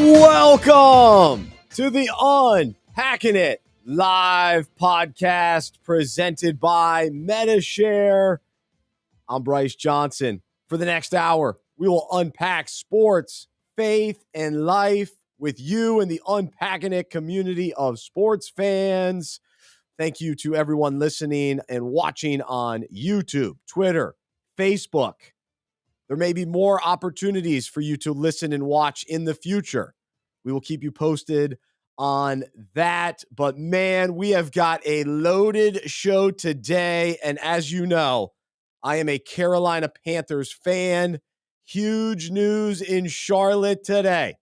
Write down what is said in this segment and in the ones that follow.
Welcome to the Unpacking It live podcast presented by Medi-Share. I'm Bryce Johnson. For the next hour, we will unpack sports, faith, and life with you and the Unpacking It community of sports fans. Thank you to everyone listening and watching on YouTube, Twitter, Facebook. There may be more opportunities for you to listen and watch in the future. We will keep you posted on that. But man, we have got a loaded show today. And as you know, I am a Carolina Panthers fan. Huge news in Charlotte today.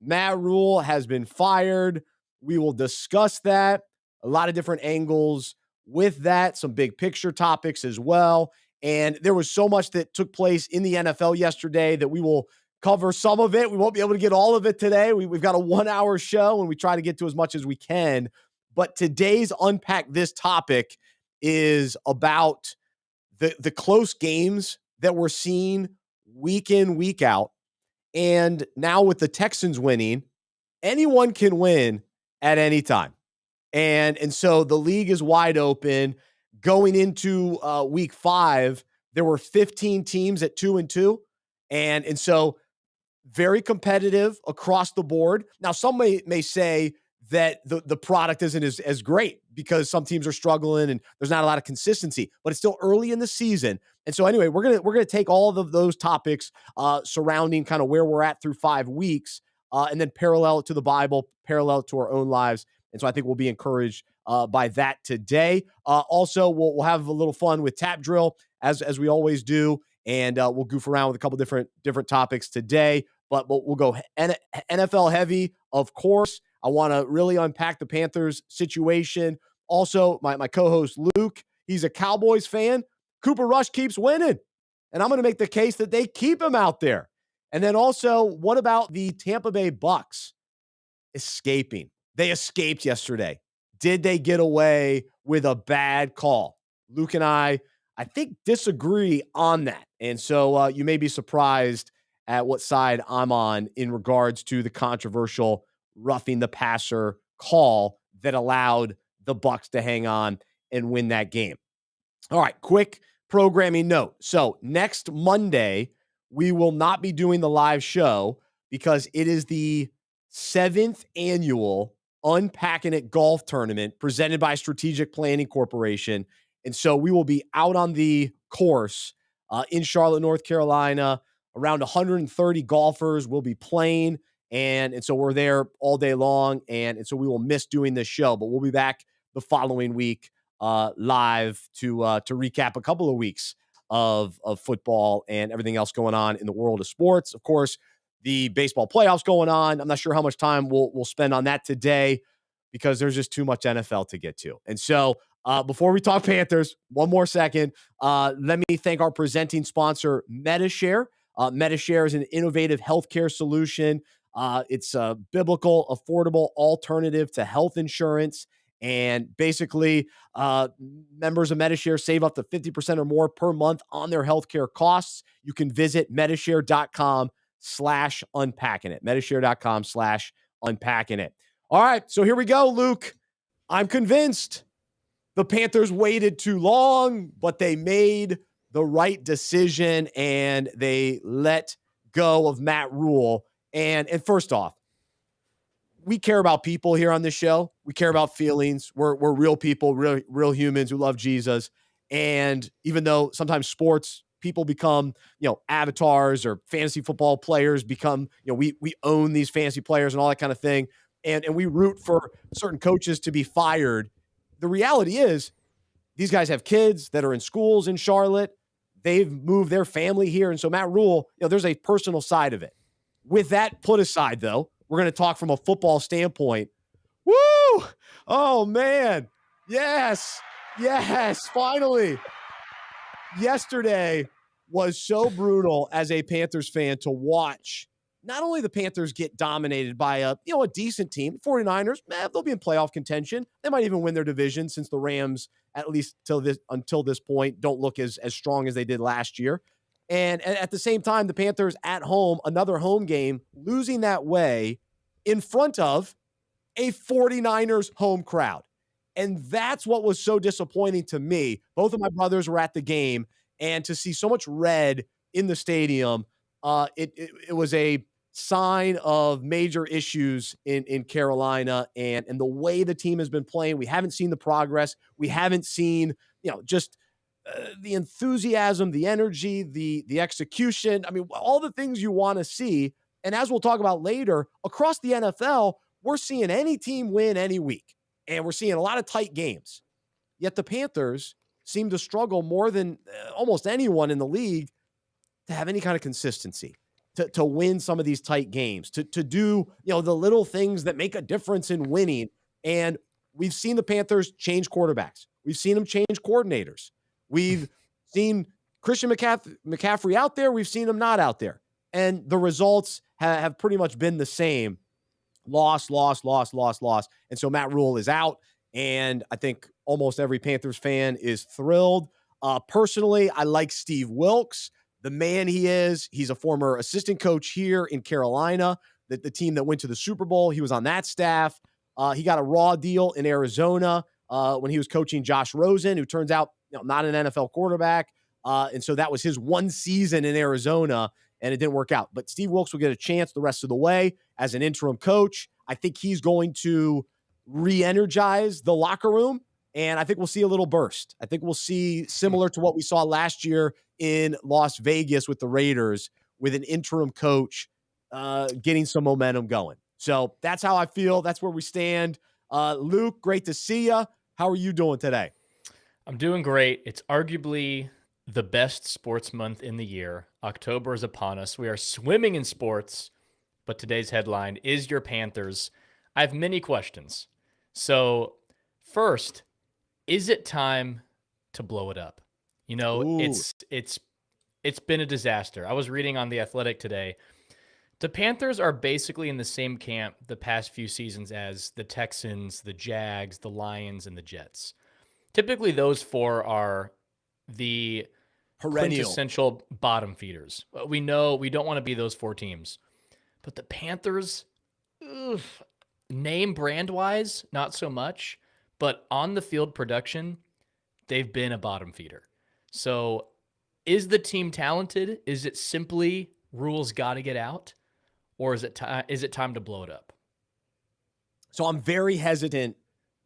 Matt Rhule has been fired. We will discuss that. A lot of different angles with that. Some big picture topics as well. And there was so much that took place in the NFL yesterday that we will cover some of it. We won't be able to get all of it today. We've got a 1-hour show and we try to get to as much as we can. But today's Unpack This topic is about the close games that we're seeing week in, week out. And now with the Texans winning, anyone can win at any time. And so the league is wide open. Going into week 5, there were 15 teams at 2-2. And so very competitive across the board. Now, some may say that the product isn't as great because some teams are struggling and there's not a lot of consistency, but it's still early in the season. And so anyway, we're gonna take all of those topics surrounding kind of where we're at through 5 weeks and then parallel it to the Bible, parallel it to our own lives. And so I think we'll be encouraged by that today. Also, we'll have a little fun with Tap Drill as we always do, and we'll goof around with a couple different topics today. But we'll go NFL heavy, of course. I want to really unpack the Panthers situation. Also, my co-host Luke, he's a Cowboys fan. Cooper Rush keeps winning, and I'm going to make the case that they keep him out there. And then also, what about the Tampa Bay Bucks escaping? They escaped yesterday. Did they get away with a bad call? Luke and I think, disagree on that. And so you may be surprised at what side I'm on in regards to the controversial roughing the passer call that allowed the Bucks to hang on and win that game. All right, quick programming note. So next Monday, we will not be doing the live show because it is the 7th annual Unpacking It golf tournament presented by Strategic Planning Corporation. And so we will be out on the course in Charlotte, North Carolina. Around 130 golfers will be playing. And so we're there all day long. And so we will miss doing this show, but we'll be back the following week live to recap a couple of weeks of football and everything else going on in the world of sports. Of course, the baseball playoffs going on. I'm not sure how much time we'll spend on that today because there's just too much NFL to get to. And so before we talk Panthers, one more second, let me thank our presenting sponsor, Medi-Share. Medi-Share is an innovative healthcare solution. It's a biblical, affordable alternative to health insurance. And basically, members of Medi-Share save up to 50% or more per month on their healthcare costs. You can visit medishare.com/unpacking it. Medishare.com/unpacking it. All right, so here we go, Luke. I'm convinced the Panthers waited too long, but they made the right decision and they let go of Matt Rhule. And first off, we care about people here on this show. We care about feelings. We're real people, real humans who love Jesus. And even though sometimes sports people become, avatars, or fantasy football players become, we own these fantasy players and all that kind of thing. And we root for certain coaches to be fired. The reality is these guys have kids that are in schools in Charlotte. They've moved their family here. And so Matt Rhule, there's a personal side of it. With that put aside, though, we're going to talk from a football standpoint. Woo! Oh, man. Yes. Finally. Yesterday was so brutal as a Panthers fan to watch. Not only the Panthers get dominated by a decent team, 49ers, they'll be in playoff contention. They might even win their division since the Rams, at least until this point, don't look as strong as they did last year. And at the same time, the Panthers at home, another home game, losing that way in front of a 49ers home crowd. And that's what was so disappointing to me. Both of my brothers were at the game, and to see so much red in the stadium, it was a sign of major issues in Carolina and the way the team has been playing. We haven't seen the progress. We haven't seen, just the enthusiasm, the energy, the execution. I mean, all the things you want to see. And as we'll talk about later, across the NFL, we're seeing any team win any week, and we're seeing a lot of tight games. Yet the Panthers seem to struggle more than almost anyone in the league to have any kind of consistency, to win some of these tight games, to do, the little things that make a difference in winning. And we've seen the Panthers change quarterbacks. We've seen them change coordinators. We've seen Christian McCaffrey out there. We've seen him not out there. And the results have pretty much been the same. Loss. And so Matt Rhule is out. And I think almost every Panthers fan is thrilled. Personally, I like Steve Wilks, the man he is. He's a former assistant coach here in Carolina, the team that went to the Super Bowl. He was on that staff. He got a raw deal in Arizona when he was coaching Josh Rosen, who turns out not an NFL quarterback. And so that was his one season in Arizona, and it didn't work out. But Steve Wilks will get a chance the rest of the way as an interim coach. I think he's going to re-energize the locker room, and I think we'll see a little burst. I think we'll see similar to what we saw last year in Las Vegas with the Raiders, with an interim coach getting some momentum going. So that's how I feel. That's where we stand. Luke, great to see you. How are you doing today? I'm doing great. It's arguably the best sports month in the year. October is upon us. We are swimming in sports, but today's headline is your Panthers. I have many questions. So first, is it time to blow it up? Ooh. It's been a disaster. I was reading on The Athletic today. The Panthers are basically in the same camp the past few seasons as the Texans, the Jags, the Lions, and the Jets. Typically, those four are the quintessential bottom feeders. We know we don't want to be those four teams. But the Panthers, name brand-wise, not so much. But on the field production, they've been a bottom feeder. So is the team talented? Is it simply Rhule's got to get out? Or is it time to blow it up? So I'm very hesitant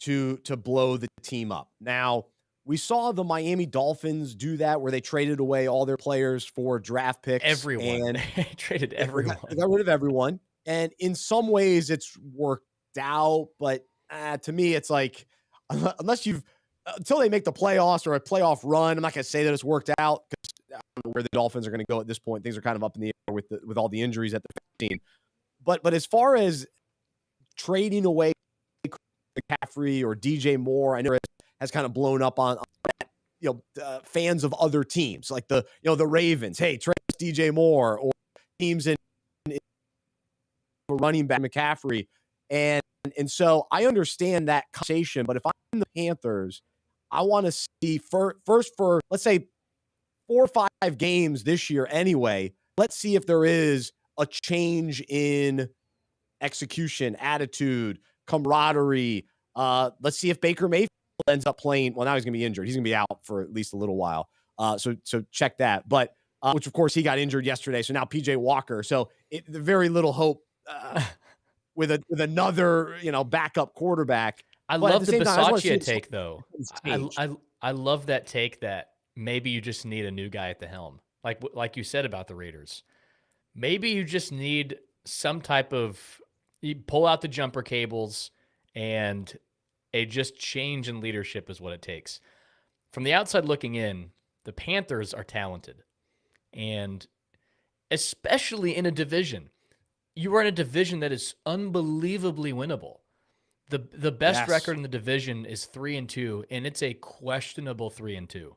to blow the team up. Now, we saw the Miami Dolphins do that, where they traded away all their players for draft picks. Everyone. They traded everyone. They got rid of everyone. And in some ways, it's worked out. But to me, it's like, until they make the playoffs or a playoff run, I'm not going to say that it's worked out, because I don't know where the Dolphins are going to go at this point. Things are kind of up in the air with all the injuries at the team. But as far as trading away McCaffrey or DJ Moore, I know it has kind of blown up on that, fans of other teams like the Ravens. Hey, trade DJ Moore, or teams in running back McCaffrey. And so I understand that conversation, but if I'm the Panthers, I want to see first for, let's say, 4 or 5 games this year anyway, let's see if there is a change in execution, attitude, camaraderie. Let's see if Baker Mayfield ends up playing. Well, now he's going to be injured. He's going to be out for at least a little while. So check that. But which, of course, he got injured yesterday. So now PJ Walker. So very little hope with another backup quarterback. I love the Bisaccia take, though. I love that take that maybe you just need a new guy at the helm. Like you said about the Raiders. Maybe you just need some type of, you pull out the jumper cables, and a just change in leadership is what it takes. From the outside looking in, the Panthers are talented. And especially in a division. You are in a division that is unbelievably winnable. The best record in the division is 3-2, and it's a questionable 3-2.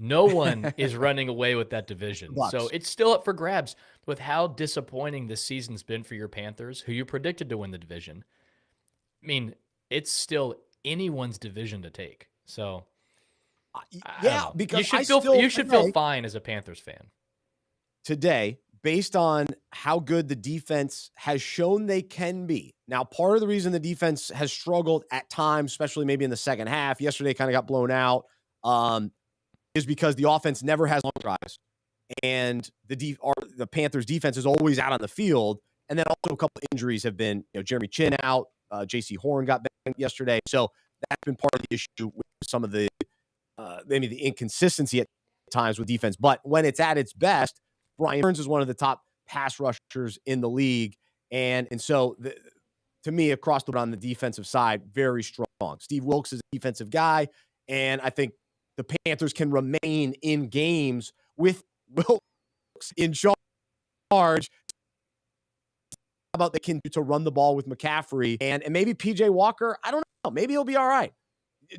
No one is running away with that division. Bucks. So it's still up for grabs with how disappointing this season's been for your Panthers, who you predicted to win the division. I mean, it's still anyone's division to take. So yeah, because you should feel fine as a Panthers fan. today, based on how good the defense has shown they can be. Now, part of the reason the defense has struggled at times, especially maybe in the second half, yesterday kind of got blown out, is because the offense never has long drives. And the Panthers defense is always out on the field. And then also a couple injuries have been, Jeremy Chin out, J.C. Horn got banged yesterday. So that's been part of the issue with some of the maybe the inconsistency at times with defense. But when it's at its best, Brian Burns is one of the top pass rushers in the league. And so to me, across the board on the defensive side, very strong. Steve Wilkes is a defensive guy. And I think the Panthers can remain in games with Wilkes in charge. How about they can to run the ball with McCaffrey and maybe PJ Walker? I don't know. Maybe he'll be all right.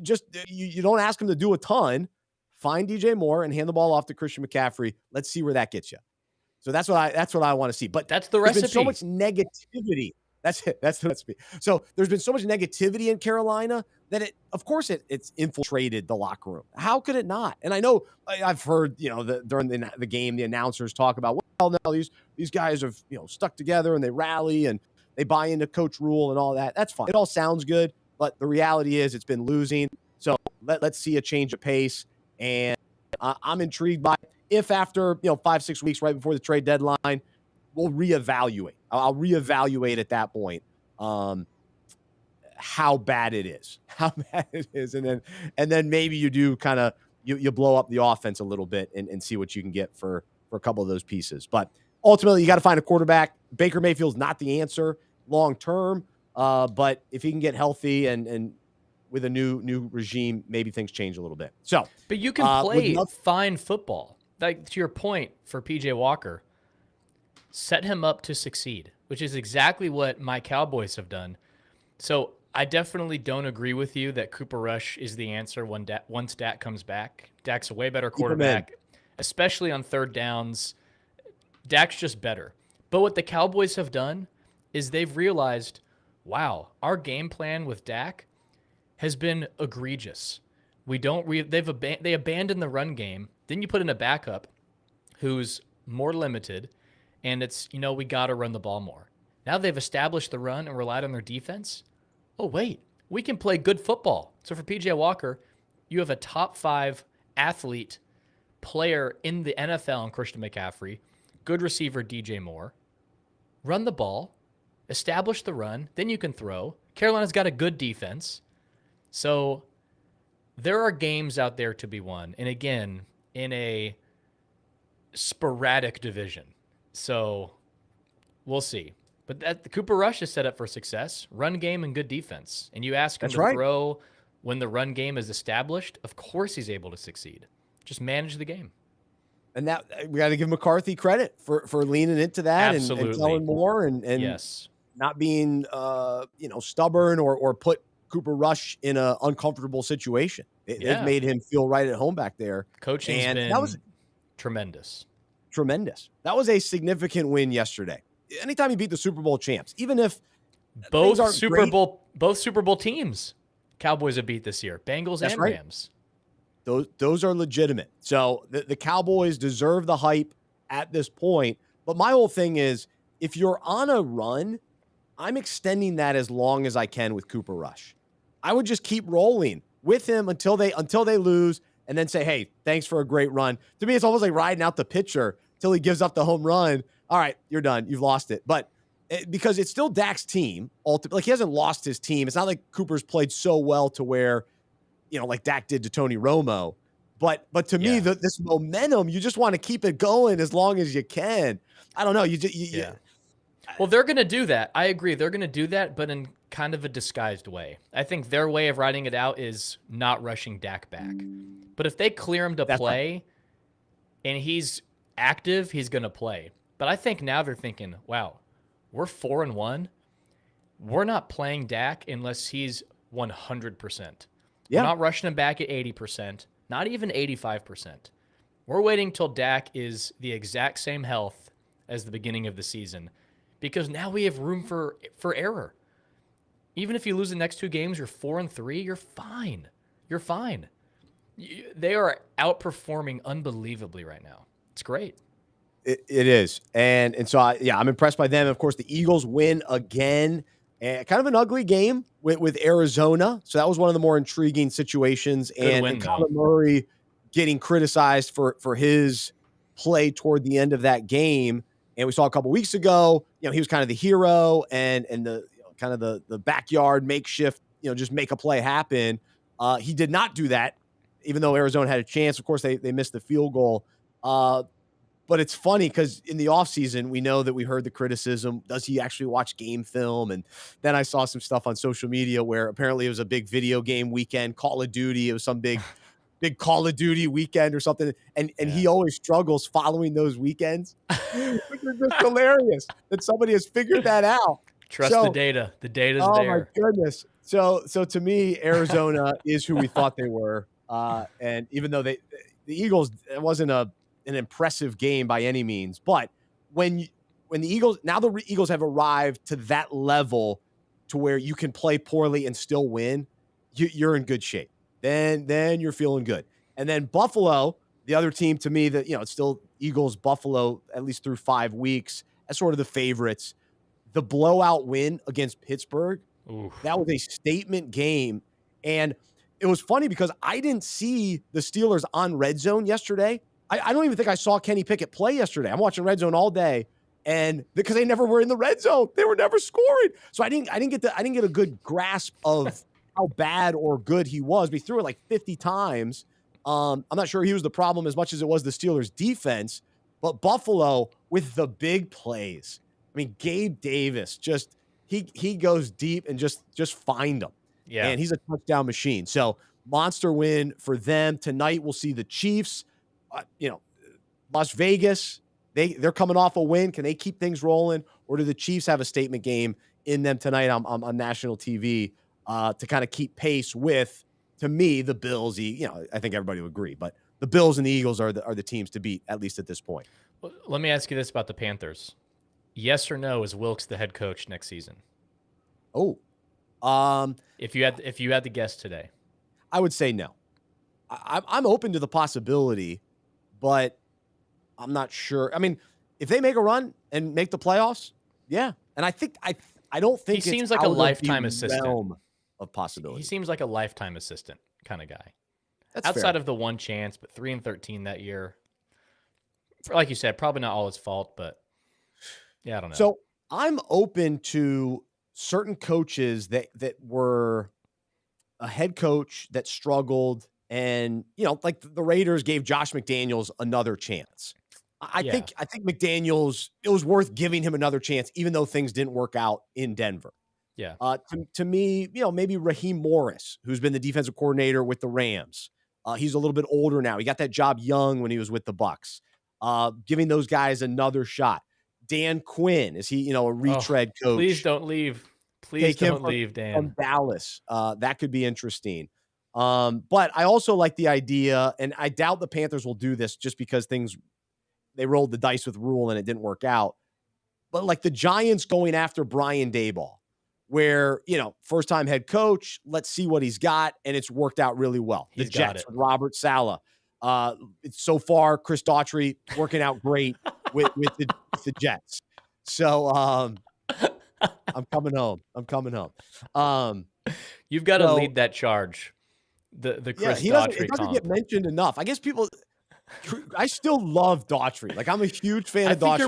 Just you don't ask him to do a ton. Find DJ Moore and hand the ball off to Christian McCaffrey. Let's see where that gets you. So that's what I want to see. But that's the recipe. There's been so much negativity. That's it. That's the recipe. So there's been so much negativity in Carolina that it's infiltrated the locker room. How could it not? And I know I've heard, during the game, the announcers talk about, well, no, these guys have, stuck together and they rally and they buy into Coach Rhule and all that. That's fine. It all sounds good, but the reality is it's been losing. So let's see a change of pace. And I'm intrigued by if after 5-6 weeks right before the trade deadline, we'll reevaluate. I'll reevaluate at that point how bad it is, and then maybe you do kind of you blow up the offense a little bit and see what you can get for a couple of those pieces. But ultimately, you got to find a quarterback. Baker Mayfield's not the answer long term, but if he can get healthy and with a new regime, maybe things change a little bit. So, but you can play fine football. Like, to your point for PJ Walker, set him up to succeed, which is exactly what my Cowboys have done. So I definitely don't agree with you that Cooper Rush is the answer once Dak comes back. Dak's a way better quarterback, especially on third downs. Dak's just better. But what the Cowboys have done is they've realized, wow, our game plan with Dak has been egregious. They abandoned the run game. Then you put in a backup who's more limited, and it's, we got to run the ball more. Now they've established the run and relied on their defense. Oh, wait, we can play good football. So for PJ Walker, you have a top 5 athlete player in the NFL in Christian McCaffrey, good receiver DJ Moore. Run the ball, establish the run, then you can throw. Carolina's got a good defense. So there are games out there to be won. And again, in a sporadic division. So we'll see. But the Cooper Rush is set up for success, run game and good defense. And you ask him to throw when the run game is established, of course he's able to succeed. Just manage the game. And that we got to give McCarthy credit for leaning into that and telling more and yes, not being stubborn or put Cooper Rush in an uncomfortable situation. They've made him feel right at home back there. Coaching's been that was tremendous. Tremendous. That was a significant win yesterday. Anytime you beat the Super Bowl champs, even if both Super Bowl teams Cowboys have beat this year, Bengals and Rams. Those are legitimate. So the Cowboys deserve the hype at this point. But my whole thing is, if you're on a run, I'm extending that as long as I can with Cooper Rush. I would just keep rolling with him until they lose, and then say, hey, thanks for a great run. To me, it's almost like riding out the pitcher till he gives up the home run. All right, you're done. You've lost it. But because it's still Dak's team, ultimately, like he hasn't lost his team. It's not like Cooper's played so well to where, like Dak did to Tony Romo. But to me, this momentum, you just want to keep it going as long as you can. I don't know. Well, they're going to do that. I agree. They're going to do that, but in kind of a disguised way. I think their way of writing it out is not rushing Dak back. But if they clear him to play and he's active, he's going to play. But I think now they're thinking, wow, we're 4-1. We're not playing Dak unless he's 100%. We're not rushing him back at 80%, not even 85%. We're waiting till Dak is the exact same health as the beginning of the season, because now we have room for error. Even if you lose the next 2 games, you're 4-3, you're fine. You're fine. They are outperforming unbelievably right now. It's great. It is. And so, I'm impressed by them. Of course, the Eagles win again. And kind of an ugly game with Arizona. So that was one of the more intriguing situations. And Kyler Murray getting criticized for his play toward the end of that game. And we saw a couple weeks ago, he was kind of the hero and the kind of the backyard makeshift, just make a play happen. He did not do that, even though Arizona had a chance. Of course, they missed the field goal. But it's funny because in the offseason, we know that we heard the criticism. Does he actually watch game film? And then I saw some stuff on social media where apparently it was a big video game weekend, Call of Duty. It was some big Call of Duty weekend or something. And he always struggles following those weekends, which is just hilarious that somebody has figured that out. Trust the data. The data's there. Oh, my goodness. So to me, Arizona is who we thought they were. And even though the Eagles, it wasn't an impressive game by any means, but when the Eagles have arrived to that level to where you can play poorly and still win, you're in good shape. Then you're feeling good. And then Buffalo, the other team to me that, it's still Eagles, Buffalo, at least through 5 weeks, as sort of the favorites. The blowout win against Pittsburgh, that was a statement game. And it was funny because I didn't see the Steelers on Red Zone yesterday. I don't even think I saw Kenny Pickett play yesterday. I'm watching Red Zone all day, and because they never were in the red zone, they were never scoring. So I didn't get a good grasp of how bad or good he was. But he threw it like 50 times. I'm not sure he was the problem as much as it was the Steelers' defense. But Buffalo with the big plays. I mean, Gabe Davis he goes deep and just find him. Yeah, and he's a touchdown machine. So monster win for them tonight. We'll see the Chiefs. Las Vegas, they're coming off a win. Can they keep things rolling, or do the Chiefs have a statement game in them tonight on national TV to kind of keep pace with, to me, the Bills? I think everybody would agree, but the Bills and the Eagles are the teams to beat, at least at this point. Well, let me ask you this about the Panthers: yes or no, is Wilkes the head coach next season? Oh, if you had to guess today, I would say no. I'm open to the possibility, but I'm not sure. I mean, if they make a run and make the playoffs, yeah. And I don't think he seems like a lifetime assistant of possibility. He seems like a lifetime assistant kind of guy. That's outside fair. of the one chance, but 3-13 that year. Like you said, probably not all his fault, but yeah, I don't know. So I'm open to certain coaches that were a head coach that struggled. And, like the Raiders gave Josh McDaniels another chance. I think McDaniels, it was worth giving him another chance, even though things didn't work out in Denver. Yeah. To me, maybe Raheem Morris, who's been the defensive coordinator with the Rams. He's a little bit older now. He got that job young when he was with the Bucs. Giving those guys another shot. Dan Quinn, is he, a retread coach? Please don't leave. Please don't leave, Dan. From Dallas. That could be interesting. But I also like the idea, and I doubt the Panthers will do this just because they rolled the dice with Rhule and it didn't work out. But like the Giants going after Brian Daboll, where, first-time head coach, let's see what he's got, and it's worked out really well. The Jets with Robert Saleh. It's so far, Chris Daughtry working out great with the Jets. So I'm coming home. You've got to lead that charge. The Chris Daughtry it doesn't get mentioned enough. I guess I still love Daughtry. Like, I'm a huge fan of Daughtry.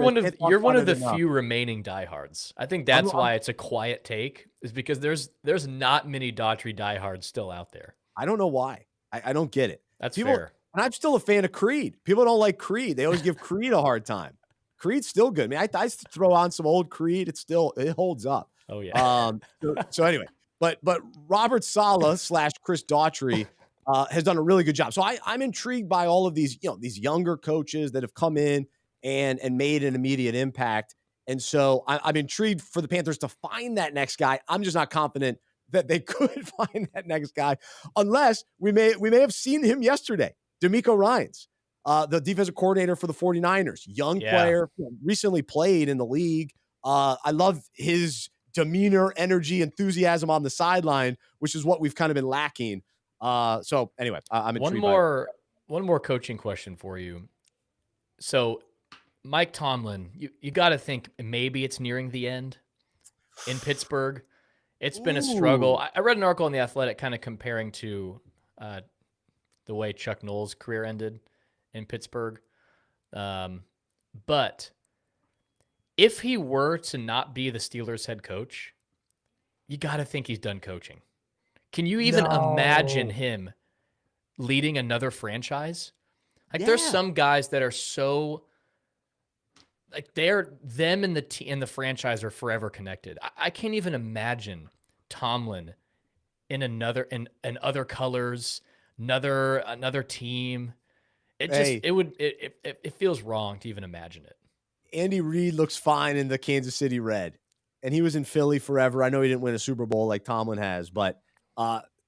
You're one of the few remaining diehards. I think that's why it's a quiet take, is because there's not many Daughtry diehards still out there. I don't know why. I don't get it. That's fair. And I'm still a fan of Creed. People don't like Creed. They always give Creed a hard time. Creed's still good. I mean, I throw on some old Creed. It holds up. Oh yeah. So anyway, but Robert Saleh / Chris Daughtry has done a really good job. So I'm intrigued by all of these, these younger coaches that have come in and made an immediate impact. And so I'm intrigued for the Panthers to find that next guy. I'm just not confident that they could find that next guy, unless we may have seen him yesterday. D'Amico Ryans, the defensive coordinator for the 49ers, young player, recently played in the league. I love his demeanor, energy, enthusiasm on the sideline, which is what we've kind of been lacking. So anyway, I'm intrigued. One more coaching question for you. So Mike Tomlin, you got to think maybe it's nearing the end in Pittsburgh. It's been a struggle. I read an article in The Athletic kind of comparing to the way Chuck Noll's career ended in Pittsburgh. But if he were to not be the Steelers head coach, you got to think he's done coaching. Can you even imagine him leading another franchise? Like there's some guys that are so like them and the franchise are forever connected. I can't even imagine Tomlin in other colors, another team. It feels wrong to even imagine it. Andy Reid looks fine in the Kansas City Red, and he was in Philly forever. I know he didn't win a Super Bowl like Tomlin has, but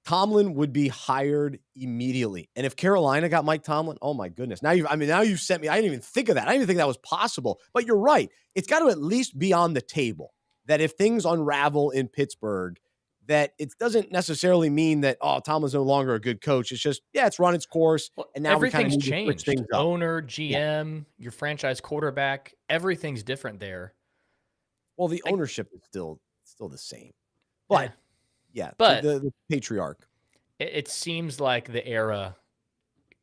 Tomlin would be hired immediately. And if Carolina got Mike Tomlin, oh my goodness. Now you've sent me. I didn't even think of that. I didn't even think that was possible. But you're right. It's got to at least be on the table that if things unravel in Pittsburgh, that it doesn't necessarily mean that, Tomlin's no longer a good coach. It's just, it's run its course. And now everything's changed. Owner, GM, your franchise quarterback, everything's different there. Well, the ownership is still the same. But but the patriarch. It seems like the era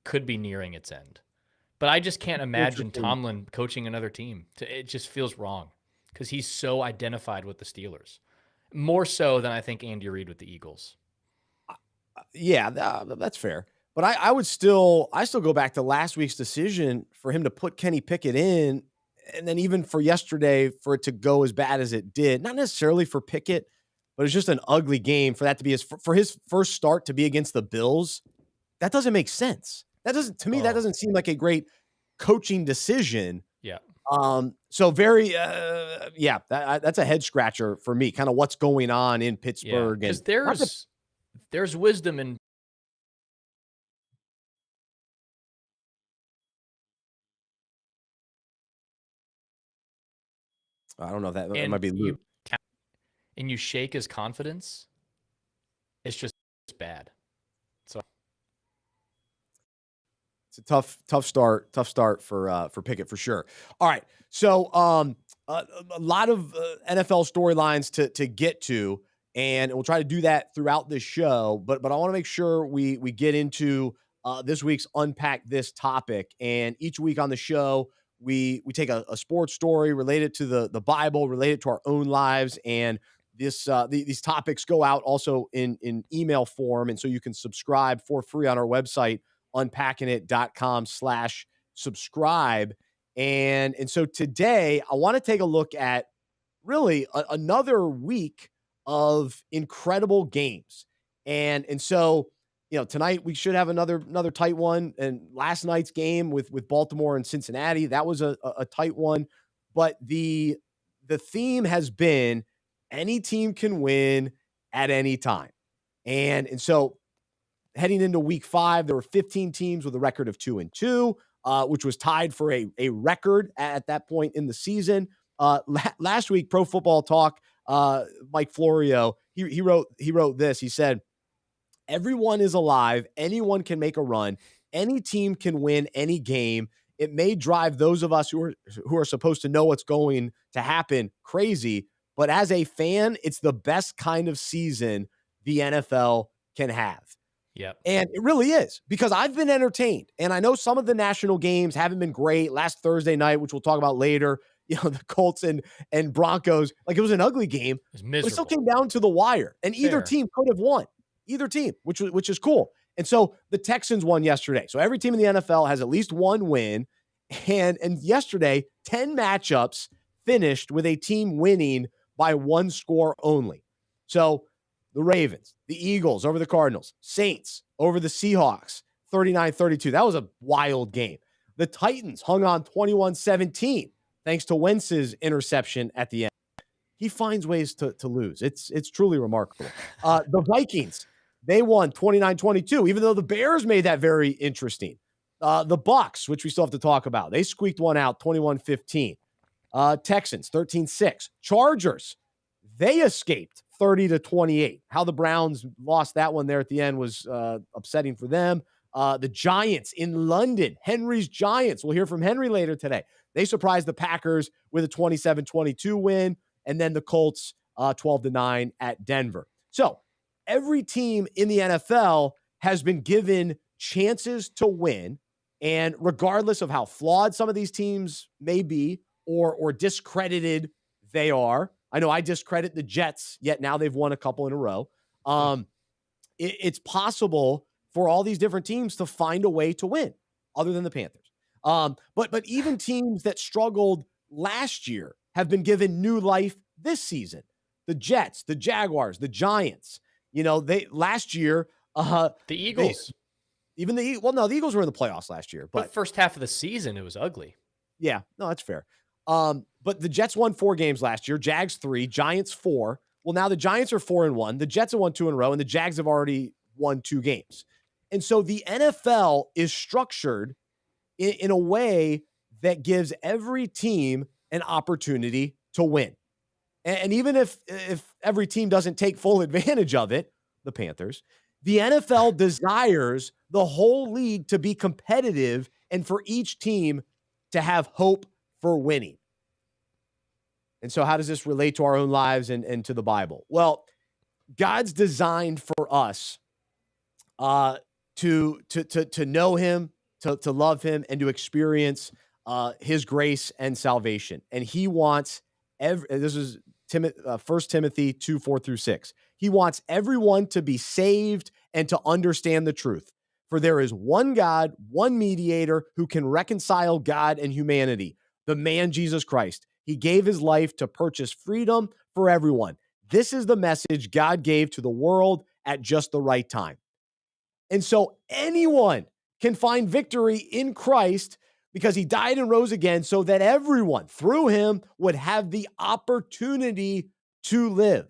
could be nearing its end. But I just can't imagine Tomlin coaching another team. It just feels wrong because he's so identified with the Steelers. More so than I think Andy Reid with the Eagles. That's fair. But I still go back to last week's decision for him to put Kenny Pickett in, and then even for yesterday for it to go as bad as it did. Not necessarily for Pickett, but it's just an ugly game for that to be for his first start to be against the Bills. That doesn't make sense. That doesn't seem like a great coaching decision. Yeah. So very, that's a head scratcher for me. Kind of what's going on in Pittsburgh, because there's wisdom in. I don't know if that might be Luke. And you shake his confidence. It's just bad. So it's a tough start for Pickett for sure. All right. So, a lot of NFL storylines to get to, and we'll try to do that throughout this show. But I want to make sure we get into this week's Unpack This topic. And each week on the show, we take a sports story related to the Bible, related to our own lives, and these topics go out also in email form, and so you can subscribe for free on our website, unpackingit.com/subscribe. And so today I want to take a look at really another week of incredible games. And so, tonight we should have another tight one. And last night's game with Baltimore and Cincinnati, that was a tight one. But the theme has been any team can win at any time. And so heading into week 5, there were 15 teams with a record of 2-2, which was tied for a record at that point in the season. Last week, Pro Football Talk, Mike Florio, he wrote this. He said, "Everyone is alive. Anyone can make a run. Any team can win any game. It may drive those of us who are supposed to know what's going to happen crazy, but as a fan, it's the best kind of season the NFL can have." Yep. And it really is, because I've been entertained. And I know some of the national games haven't been great. Last Thursday night, which we'll talk about later, the Colts and Broncos, like it was an ugly game. It was miserable. But it still came down to the wire. And either team could have won. Either team, which is cool. And so the Texans won yesterday. So every team in the NFL has at least one win. And yesterday, 10 matchups finished with a team winning by one score only. So the Ravens, the Eagles over the Cardinals, Saints over the Seahawks, 39-32. That was a wild game. The Titans hung on 21-17 thanks to Wentz's interception at the end. He finds ways to lose. It's truly remarkable. The Vikings, they won 29-22, even though the Bears made that very interesting. The Bucs, which we still have to talk about, they squeaked one out, 21-15. Texans, 13-6. Chargers, they escaped 30-28. How the Browns lost that one there at the end was upsetting for them. The Giants in London, Henry's Giants. We'll hear from Henry later today. They surprised the Packers with a 27-22 win, and then the Colts 12-9 at Denver. So every team in the NFL has been given chances to win, and regardless of how flawed some of these teams may be or discredited they are, I know I discredit the Jets, yet now they've won a couple in a row. It's possible for all these different teams to find a way to win, other than the Panthers. But even teams that struggled last year have been given new life this season. The Jets, the Jaguars, the Giants. They last year. The Eagles. The Eagles were in the playoffs last year. But first half of the season, it was ugly. Yeah, no, that's fair. But the Jets won 4 games last year. Jags 3, Giants 4. Well, now the Giants are 4-1. The Jets have won 2 in a row, and the Jags have already won 2 games. And so the NFL is structured in a way that gives every team an opportunity to win. And even if every team doesn't take full advantage of it, the Panthers, the NFL desires the whole league to be competitive and for each team to have hope for winning. And so how does this relate to our own lives and to the Bible? Well, God's designed for us to know him, to love him, and to experience his grace and salvation. And he wants this is 1 Timothy 2:4-6. He wants everyone to be saved and to understand the truth. For there is one God, one mediator who can reconcile God and humanity, the man Jesus Christ. He gave his life to purchase freedom for everyone. This is the message God gave to the world at just the right time. And so anyone can find victory in Christ because he died and rose again so that everyone through him would have the opportunity to live.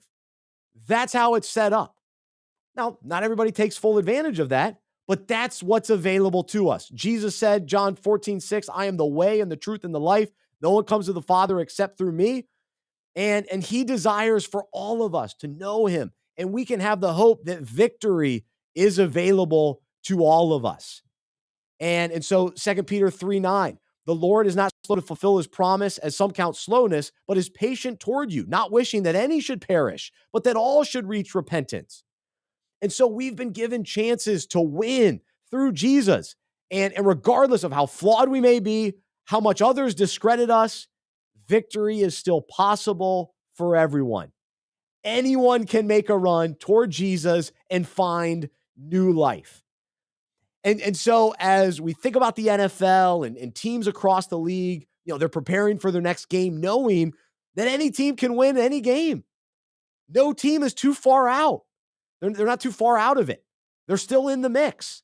That's how it's set up. Now, not everybody takes full advantage of that, but that's what's available to us. Jesus said, John 14:6, I am the way and the truth and the life. No one comes to the Father except through me. And he desires for all of us to know him. And we can have the hope that victory is available to all of us. And so 2 Peter 3:9, the Lord is not slow to fulfill his promise, as some count slowness, but is patient toward you, not wishing that any should perish, but that all should reach repentance. And so we've been given chances to win through Jesus. And regardless of how flawed we may be, how much others discredit us, victory is still possible for everyone. Anyone can make a run toward Jesus and find new life. And so as we think about the NFL and teams across the league, they're preparing for their next game, knowing that any team can win any game. No team is too far out. They're not too far out of it. They're still in the mix.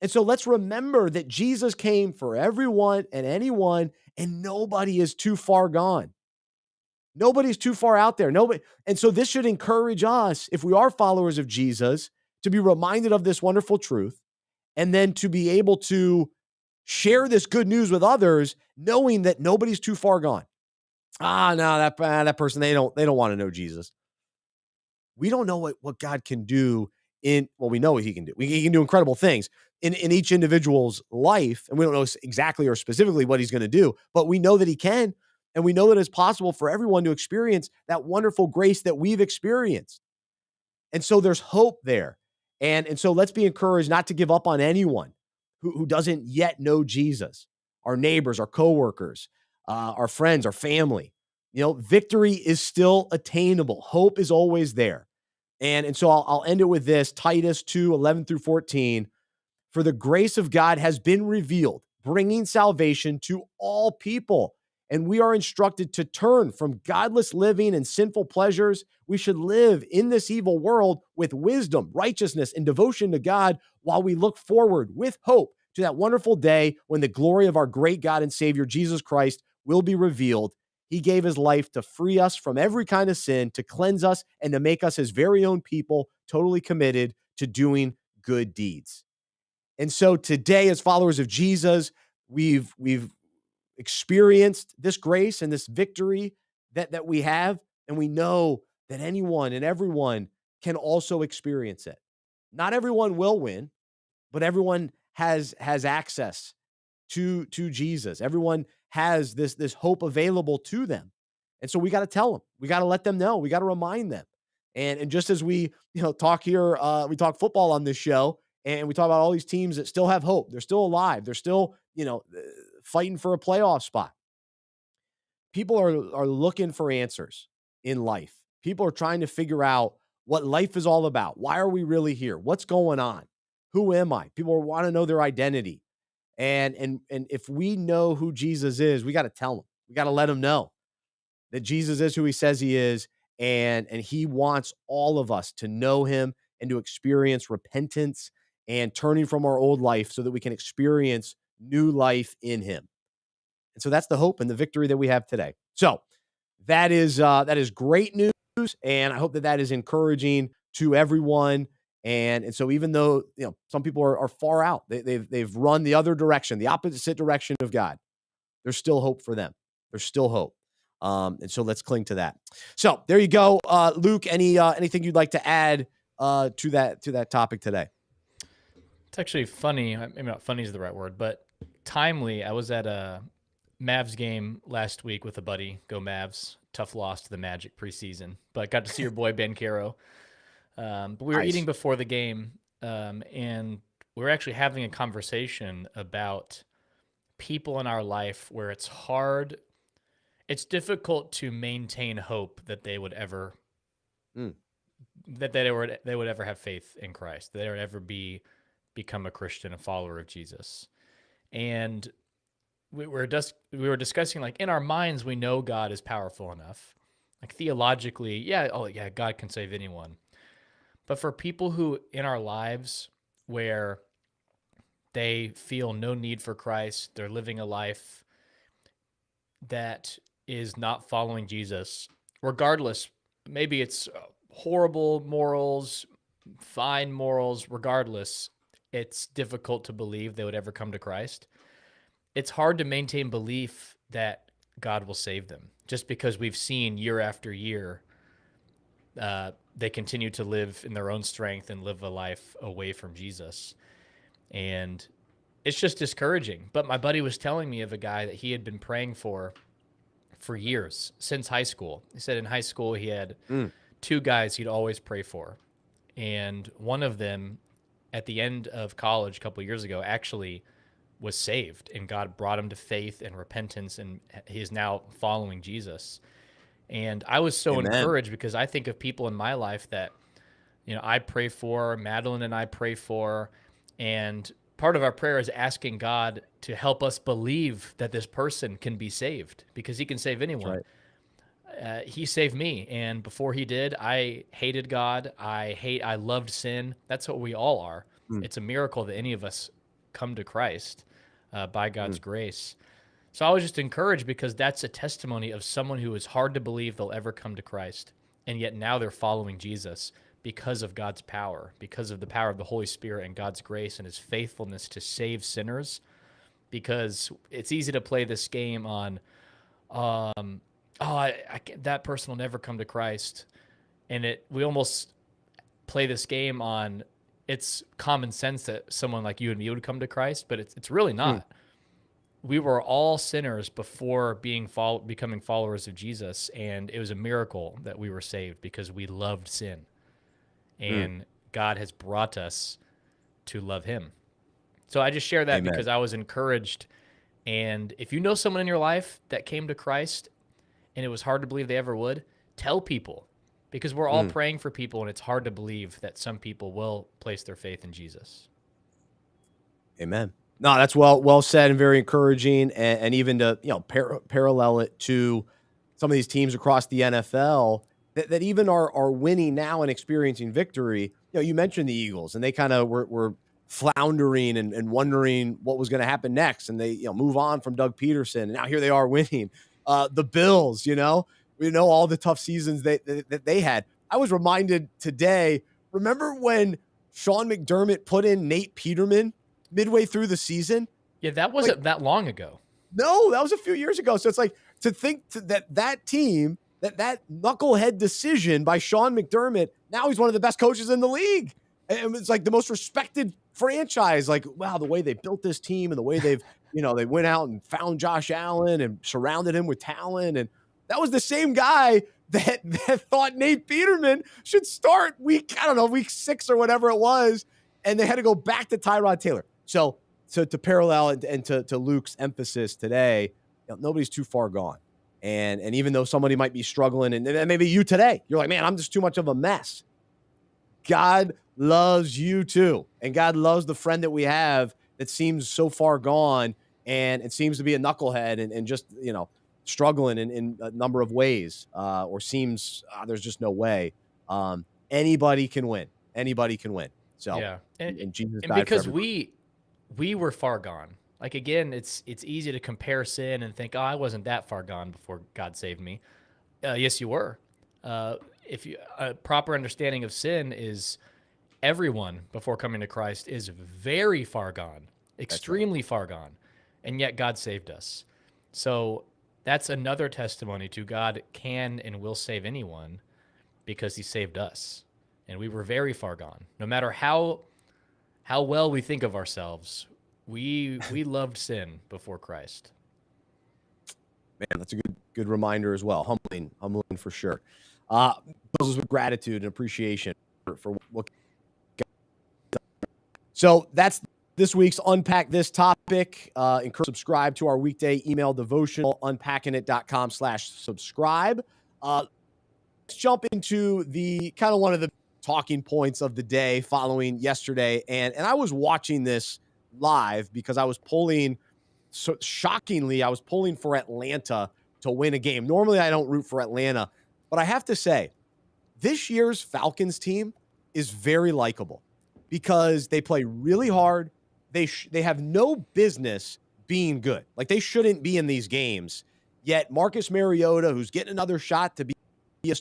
And so let's remember that Jesus came for everyone and anyone, and nobody is too far gone. Nobody's too far out there. Nobody. And so this should encourage us, if we are followers of Jesus, to be reminded of this wonderful truth, and then to be able to share this good news with others, knowing that nobody's too far gone. No, that person, they don't want to know Jesus. We don't know what God can do we know what he can do. He can do incredible things in each individual's life. And we don't know exactly or specifically what he's going to do, but we know that he can. And we know that it's possible for everyone to experience that wonderful grace that we've experienced. And so there's hope there. And so let's be encouraged not to give up on anyone who doesn't yet know Jesus, our neighbors, our coworkers, our friends, our family. Victory is still attainable. Hope is always there. And so I'll end it with this, Titus 2:11-14. For the grace of God has been revealed, bringing salvation to all people. And we are instructed to turn from godless living and sinful pleasures. We should live in this evil world with wisdom, righteousness, and devotion to God while we look forward with hope to that wonderful day when the glory of our great God and Savior, Jesus Christ, will be revealed. He gave his life to free us from every kind of sin, to cleanse us, and to make us his very own people, totally committed to doing good deeds. And so today, as followers of Jesus, we've experienced this grace and this victory that we have, and we know that anyone and everyone can also experience it. Not everyone will win, but everyone has access to Jesus. Everyone has this hope available to them. And so we got to tell them. We got to let them know. We got to remind them. And just as we, talk here, we talk football on this show, and we talk about all these teams that still have hope. They're still alive. They're still, fighting for a playoff spot. People are looking for answers in life. People are trying to figure out what life is all about. Why are we really here? What's going on? Who am I? People want to know their identity. And if we know who Jesus is, we got to tell them. We got to let them know that Jesus is who he says he is, and he wants all of us to know him and to experience repentance and turning from our old life so that we can experience new life in him. And so that's the hope and the victory that we have today. So that is great news, and I hope that is encouraging to everyone. And so even though some people are far out, they've run the other direction, the opposite direction of God, there's still hope for them. There's still hope. And so let's cling to that. So there you go, Luke. Anything you'd like to add to that topic today? It's actually funny. Maybe not funny is the right word, but timely. I was at a Mavs game last week with a buddy. Go Mavs! Tough loss to the Magic preseason, but got to see your boy Ben Caro. But we were eating before the game, and we were actually having a conversation about people in our life where it's hard. It's difficult to maintain hope that they would ever that they would ever have faith in Christ, that they would ever become a Christian, a follower of Jesus. And we were discussing, like, in our minds, we know God is powerful enough. Like, theologically, God can save anyone. But for people who in our lives where they feel no need for Christ, they're living a life that is not following Jesus, regardless, maybe it's horrible morals, fine morals, regardless, it's difficult to believe they would ever come to Christ. It's hard to maintain belief that God will save them, just because we've seen year after year they continue to live in their own strength and live a life away from Jesus. And it's just discouraging. But my buddy was telling me of a guy that he had been praying for years, since high school. He said in high school he had two guys he'd always pray for. And one of them, at the end of college a couple of years ago, actually was saved, and God brought him to faith and repentance, and he is now following Jesus. And I was so encouraged, because I think of people in my life that, I pray for, Madeline and I pray for, and part of our prayer is asking God to help us believe that this person can be saved, because he can save anyone. Right. He saved me, and before he did, I hated God. I loved sin. That's what we all are. It's a miracle that any of us come to Christ by God's grace. So I was just encouraged, because that's a testimony of someone who is hard to believe they'll ever come to Christ, and yet now they're following Jesus because of God's power, because of the power of the Holy Spirit and God's grace and his faithfulness to save sinners. Because it's easy to play this game on, that person will never come to Christ. And we almost play this game on, it's common sense that someone like you and me would come to Christ, but it's really not. We were all sinners before becoming followers of Jesus, and it was a miracle that we were saved because we loved sin. And God has brought us to love him. So I just share that because I was encouraged. And if you know someone in your life that came to Christ and it was hard to believe they ever would, tell people, because we're all praying for people, and it's hard to believe that some people will place their faith in Jesus. Amen. No, that's well said and very encouraging. And even to parallel it to some of these teams across the NFL that even are winning now and experiencing victory. You mentioned the Eagles, and they kind of were floundering and wondering what was going to happen next, and they move on from Doug Peterson, and now here they are winning. The Bills, we know all the tough seasons that they had. I was reminded today. Remember when Sean McDermott put in Nate Peterman midway through the season? Yeah, that wasn't that long ago. No, that was a few years ago. So it's like to think that team, that knucklehead decision by Sean McDermott, now he's one of the best coaches in the league. And it's like the most respected franchise. Like, wow, the way they built this team and the way they've, they went out and found Josh Allen and surrounded him with talent. And that was the same guy that thought Nate Peterman should start week 6 or whatever it was. And they had to go back to Tyrod Taylor. So to parallel and to Luke's emphasis today, nobody's too far gone. And even though somebody might be struggling, and maybe you today, you're like, man, I'm just too much of a mess. God loves you too. And God loves the friend that we have that seems so far gone and it seems to be a knucklehead and just, struggling in a number of ways or seems there's just no way. Anybody can win. Anybody can win. So, yeah. And Jesus and died because for we were far gone. Like, again, it's easy to compare sin and think, oh, I wasn't that far gone before God saved me. Yes, you were. If you a proper understanding of sin is everyone before coming to Christ is very far gone, extremely far gone, and yet God saved us. So that's another testimony to God can and will save anyone because he saved us. And we were very far gone. No matter how well we think of ourselves, we loved sin before Christ. Man, that's a good reminder as well. Humbling for sure. Fills us with gratitude and appreciation for what. So that's this week's Unpack This topic. Encourage subscribe to our weekday email devotional, unpackingit.com/subscribe. Let's jump into the kind of one of the talking points of the day following yesterday. And I was watching this live because I was pulling, so shockingly, I was pulling for Atlanta to win a game. Normally I don't root for Atlanta, but I have to say this year's Falcons team is very likable because they play really hard. They have no business being good. Like, they shouldn't be in these games. Yet Marcus Mariota, who's getting another shot to be a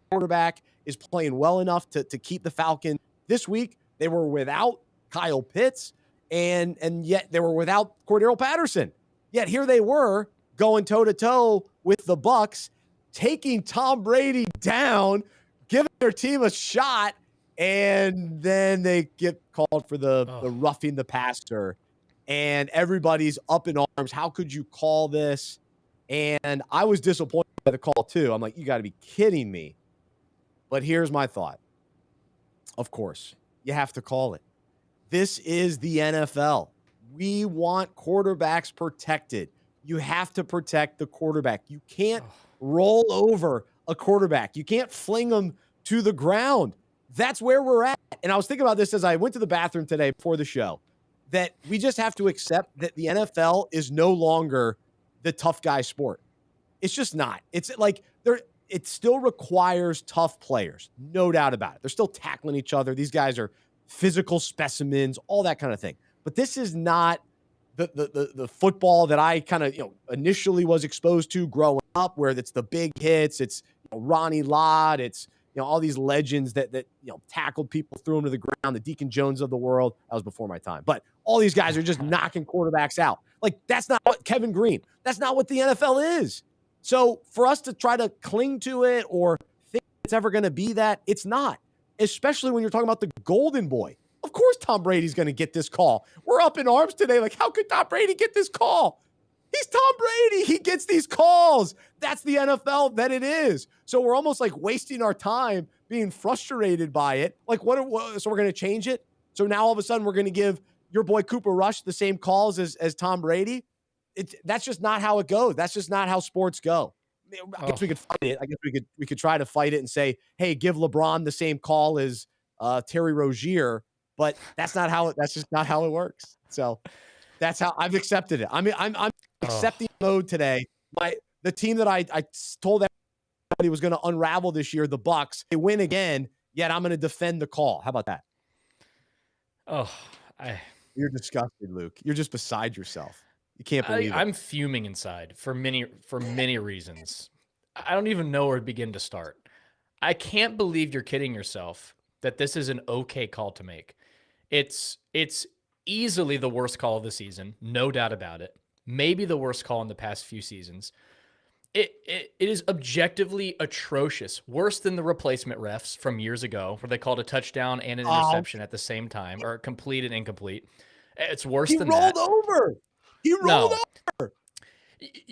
quarterback, is playing well enough to keep the Falcons. This week, they were without Kyle Pitts, and yet they were without Cordero Patterson. Yet here they were going toe-to-toe with the Bucs, taking Tom Brady down, giving their team a shot, and then they get called for the roughing the passer, and everybody's up in arms. How could you call this? And I was disappointed by the call too. I'm like, you got to be kidding me. But here's my thought. Of course, you have to call it. This is the NFL. We want quarterbacks protected. You have to protect the quarterback. You can't roll over a quarterback. You can't fling them to the ground. That's where we're at. And I was thinking about this as I went to the bathroom today before the show, that we just have to accept that the NFL is no longer the tough guy sport. It's just not. It's like it still requires tough players, no doubt about it. They're still tackling each other. These guys are physical specimens, all that kind of thing. But this is not the football that I kind of initially was exposed to growing up, where it's the big hits. It's Ronnie Lott. It's all these legends that tackled people, threw them to the ground. The Deacon Jones of the world. That was before my time. But all these guys are just knocking quarterbacks out. Like, that's not what Kevin Green. That's not what the NFL is. So for us to try to cling to it or think it's ever going to be that, it's not. Especially when you're talking about the golden boy. Of course Tom Brady's going to get this call. We're up in arms today. Like, how could Tom Brady get this call? He's Tom Brady. He gets these calls. That's the NFL that it is. So we're almost like wasting our time being frustrated by it. Like, so we're going to change it? So now all of a sudden we're going to give your boy Cooper Rush the same calls as Tom Brady? That's just not how it goes. That's just not how sports go. I guess we could fight it. I guess we could try to fight it and say, hey, give LeBron the same call as Terry Rozier, but that's just not how it works. So that's how I've accepted it. I mean, I'm accepting mode today. The team that I told everybody was going to unravel this year, the Bucs, they win again, yet I'm going to defend the call. How about that? You're disgusted, Luke. You're just beside yourself. You can't believe it. I'm fuming inside for many reasons. I don't even know where to begin to start. I can't believe you're kidding yourself that this is an okay call to make. It's easily the worst call of the season, no doubt about it. Maybe the worst call in the past few seasons. It is objectively atrocious, worse than the replacement refs from years ago, where they called a touchdown and an interception at the same time, or complete and incomplete. It's worse than that. He rolled over. He rolled over.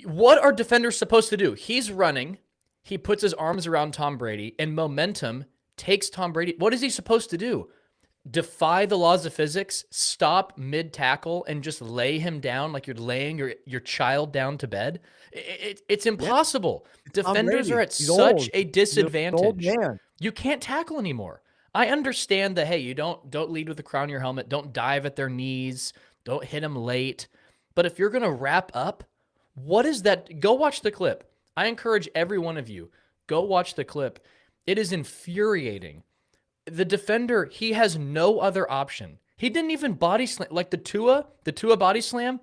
What are defenders supposed to do? He's running. He puts his arms around Tom Brady, and momentum takes Tom Brady. What is he supposed to do? Defy the laws of physics, stop mid-tackle, and just lay him down like you're laying your child down to bed? It's impossible. Yeah. Defenders are at such a disadvantage. You can't tackle anymore. I understand that, hey, you don't lead with the crown of your helmet. Don't dive at their knees. Don't hit them late. But if you're going to wrap up, what is that? Go watch the clip. I encourage every one of you, go watch the clip. It is infuriating. The defender, he has no other option. He didn't even body slam. Like the Tua body slam,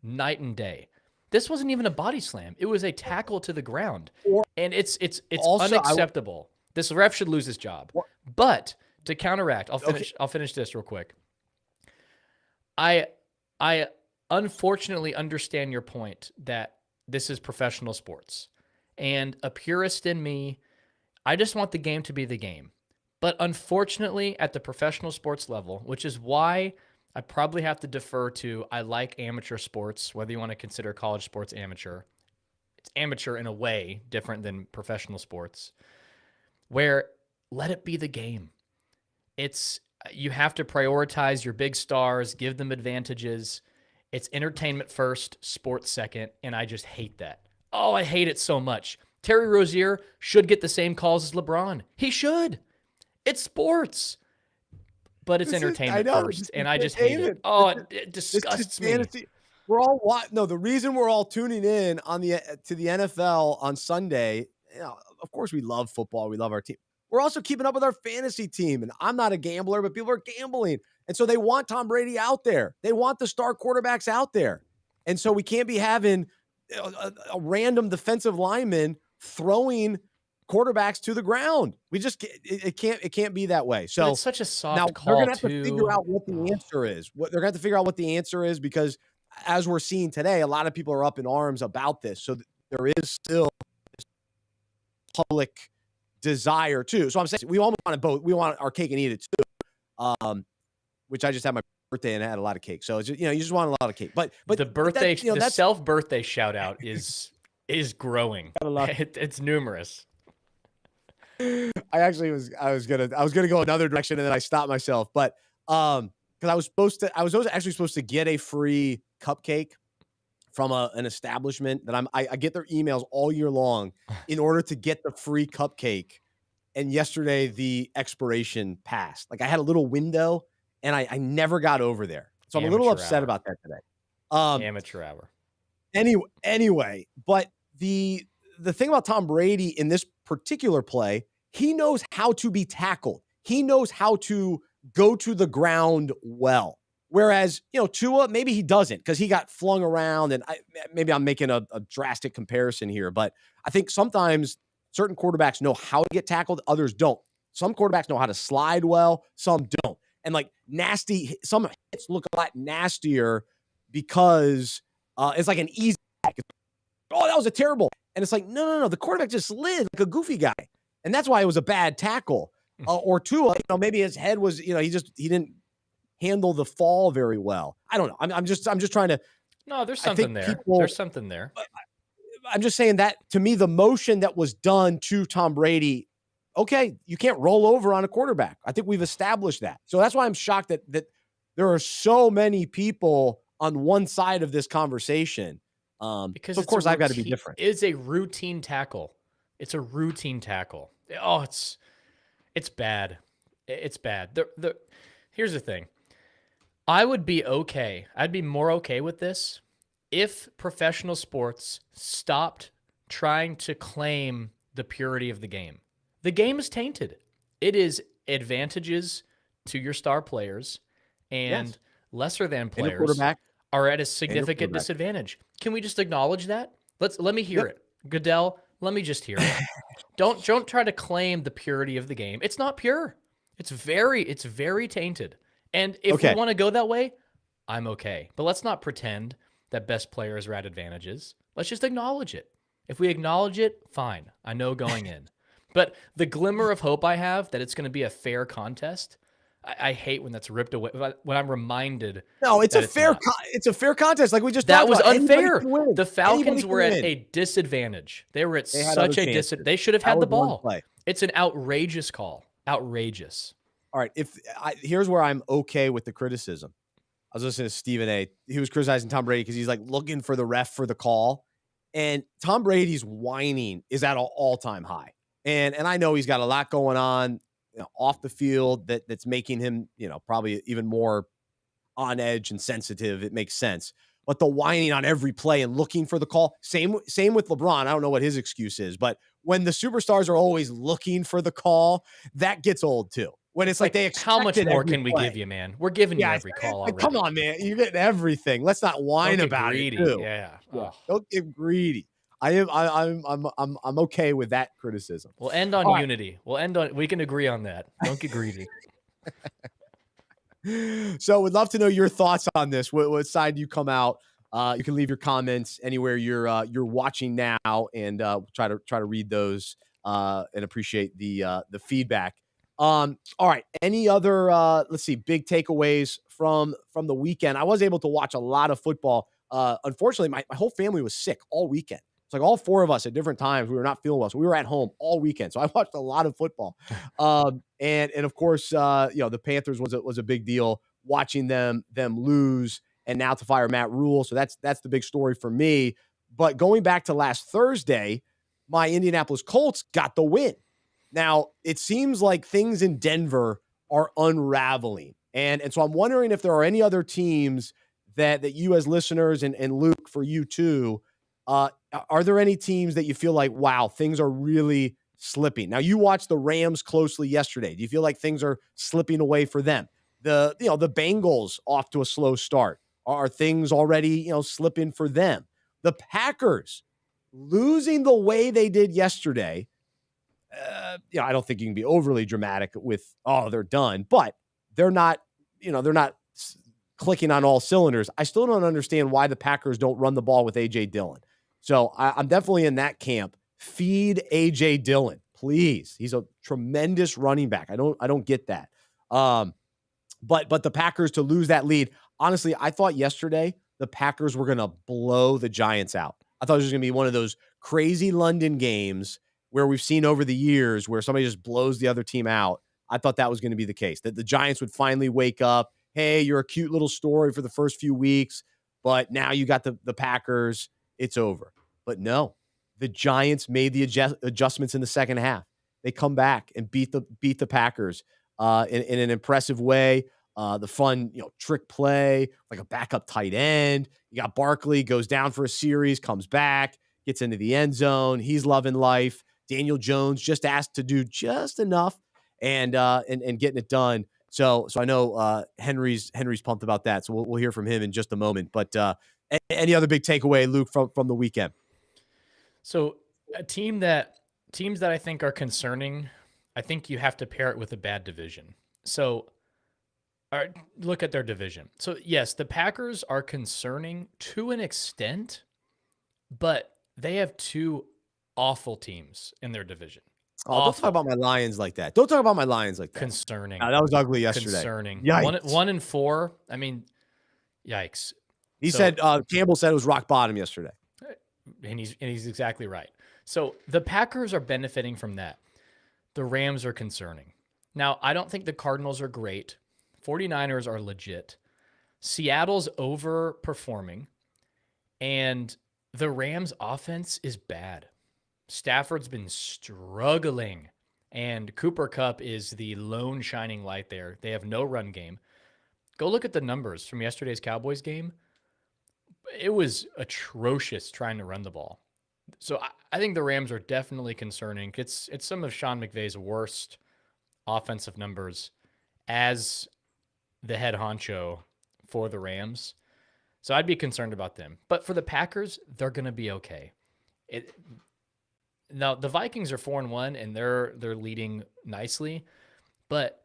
night and day. This wasn't even a body slam. It was a tackle to the ground. And it's also unacceptable. This ref should lose his job. But to counteract, I'll finish this real quick. I unfortunately understand your point that this is professional sports. And a purist in me, I just want the game to be the game. But unfortunately, at the professional sports level, which is why I probably have to defer to, I like amateur sports, whether you want to consider college sports amateur. It's amateur in a way, different than professional sports, where let it be the game. You have to prioritize your big stars, give them advantages. It's entertainment first, sports second, and I just hate that. Oh, I hate it so much. Terry Rozier should get the same calls as LeBron. He should. It's sports. But it's entertainment first, and I just hate it. Oh, it disgusts me. We're all the reason we're all tuning in to the NFL on Sunday, of course we love football, we love our team. We're also keeping up with our fantasy team, and I'm not a gambler, but people are gambling. And so they want Tom Brady out there. They want the star quarterbacks out there. And so we can't be having a random defensive lineman throwing quarterbacks to the ground. We just it can't be that way. So it's such a soft now call. They're gonna have to figure out what the answer is. They're gonna have to figure out what the answer is, because as we're seeing today, a lot of people are up in arms about this. So there is still this public desire too. So I'm saying we almost want both. We want our cake and eat it too. Which I just had my birthday and I had a lot of cake. So it's just, you just want a lot of cake. But the birthday, the self-birthday shout out is growing. It's numerous. I was gonna go another direction and then I stopped myself. But because I was actually supposed to get a free cupcake from an establishment that I get their emails all year long in order to get the free cupcake. And yesterday the expiration passed. Like I had a little window and I never got over there. So I'm a little upset about that today. Amateur hour. Anyway, but the thing about Tom Brady in this particular play, he knows how to be tackled. He knows how to go to the ground well. Whereas, Tua, maybe he doesn't because he got flung around. And maybe I'm making a drastic comparison here, but I think sometimes certain quarterbacks know how to get tackled, others don't. Some quarterbacks know how to slide well, some don't. And like some hits look a lot nastier because it's like an easy. Oh, that was a terrible. And it's like, no. The quarterback just slid like a goofy guy. And that's why it was a bad tackle. Or Tua, maybe his head was, he didn't handle the fall very well. I don't know. I'm just trying to. No, there's something there. There's something there. I'm just saying that to me, the motion that was done to Tom Brady, okay, you can't roll over on a quarterback. I think we've established that. So that's why I'm shocked that there are so many people on one side of this conversation. Because of course I've got to be different. It's a routine tackle. It's a routine tackle. Oh, it's bad. It's bad. Here's the thing. I would be okay. I'd be more okay with this if professional sports stopped trying to claim the purity of the game. The game is tainted. It is advantages to your star players and lesser than players are at a significant disadvantage. Can we just acknowledge that? Let me hear it. Goodell, let me just hear it. Don't try to claim the purity of the game. It's not pure. It's very tainted. And if we want to go that way, I'm okay. But let's not pretend that best players are at advantages. Let's just acknowledge it. If we acknowledge it, fine. I know going in. But the glimmer of hope I have that it's going to be a fair contest, I hate when that's ripped away. When I'm reminded No, it's that a it's fair not. It's a fair contest, like we just That talked was about. Anybody unfair. can win. The Anybody Falcons can were at win. a disadvantage. They were at They had other such a chances. disadvantage. They should have That had the was one ball. play. It's an outrageous call. Outrageous. All right, here's where I'm okay with the criticism. I was listening to Stephen A. He was criticizing Tom Brady because he's like looking for the ref for the call. And Tom Brady's whining is at an all-time high. And I know he's got a lot going on, off the field that's making him, probably even more on edge and sensitive. It makes sense. But the whining on every play and looking for the call, same with LeBron. I don't know what his excuse is, but when the superstars are always looking for the call, that gets old too. When it's like they expect how much more every can we play. give you, man? We're giving you every call already. Come on, man. You're getting everything. Let's not whine about greedy. it too. Yeah. Don't get greedy. I'm okay with that criticism. We'll end on unity. We can agree on that. Don't get greedy. So we'd love to know your thoughts on this. What side do you come out? You can leave your comments anywhere you're watching now, and try to read those and appreciate the feedback. All right. Any other let's see, big takeaways from the weekend? I was able to watch a lot of football. Unfortunately, my whole family was sick all weekend. It's like all four of us at different times. We were not feeling well, so we were at home all weekend. So I watched a lot of football. And of course, the Panthers was a big deal. Watching them lose, and now to fire Matt Rhule. So that's the big story for me. But going back to last Thursday, my Indianapolis Colts got the win. Now, it seems like things in Denver are unraveling. And so I'm wondering if there are any other teams that you as listeners, and Luke, for you too, are there any teams that you feel like, wow, things are really slipping? Now, you watched the Rams closely yesterday. Do you feel like things are slipping away for them? The Bengals off to a slow start. Are things already, slipping for them? The Packers losing the way they did yesterday. I don't think you can be overly dramatic with, they're done, but they're not clicking on all cylinders. I still don't understand why the Packers don't run the ball with A.J. Dillon. So I'm definitely in that camp. Feed A.J. Dillon, please. He's a tremendous running back. I don't get that. But the Packers to lose that lead, honestly, I thought yesterday the Packers were going to blow the Giants out. I thought it was going to be one of those crazy London games where we've seen over the years where somebody just blows the other team out. I thought that was going to be the case, that the Giants would finally wake up. Hey, you're a cute little story for the first few weeks, but now you got the Packers. It's over. But no, the Giants made the adjustments in the second half. They come back and beat the Packers in an impressive way. The fun, trick play, like a backup tight end. You got Barkley, goes down for a series, comes back, gets into the end zone. He's loving life. Daniel Jones just asked to do just enough and getting it done. So I know Henry's pumped about that. So we'll hear from him in just a moment. But any other big takeaway, Luke, from the weekend? So teams that I think are concerning, I think you have to pair it with a bad division. So look at their division. So yes, the Packers are concerning to an extent, but they have two awful teams in their division. Oh, don't talk about my Lions like that. Don't talk about my Lions like that. Concerning. That was ugly yesterday. Concerning. Yikes. 1-4. I mean, yikes. He said Campbell said it was rock bottom yesterday. And he's exactly right. So the Packers are benefiting from that. The Rams are concerning. Now, I don't think the Cardinals are great. 49ers are legit. Seattle's overperforming. And the Rams offense is bad. Stafford's been struggling, and Cooper Kupp is the lone shining light there. They have no run game. Go look at the numbers from yesterday's Cowboys game. It was atrocious trying to run the ball. So I think the Rams are definitely concerning. It's some of Sean McVay's worst offensive numbers as the head honcho for the Rams. So I'd be concerned about them. But for the Packers, they're going to be okay. Now, the Vikings are 4-1, and they're leading nicely, but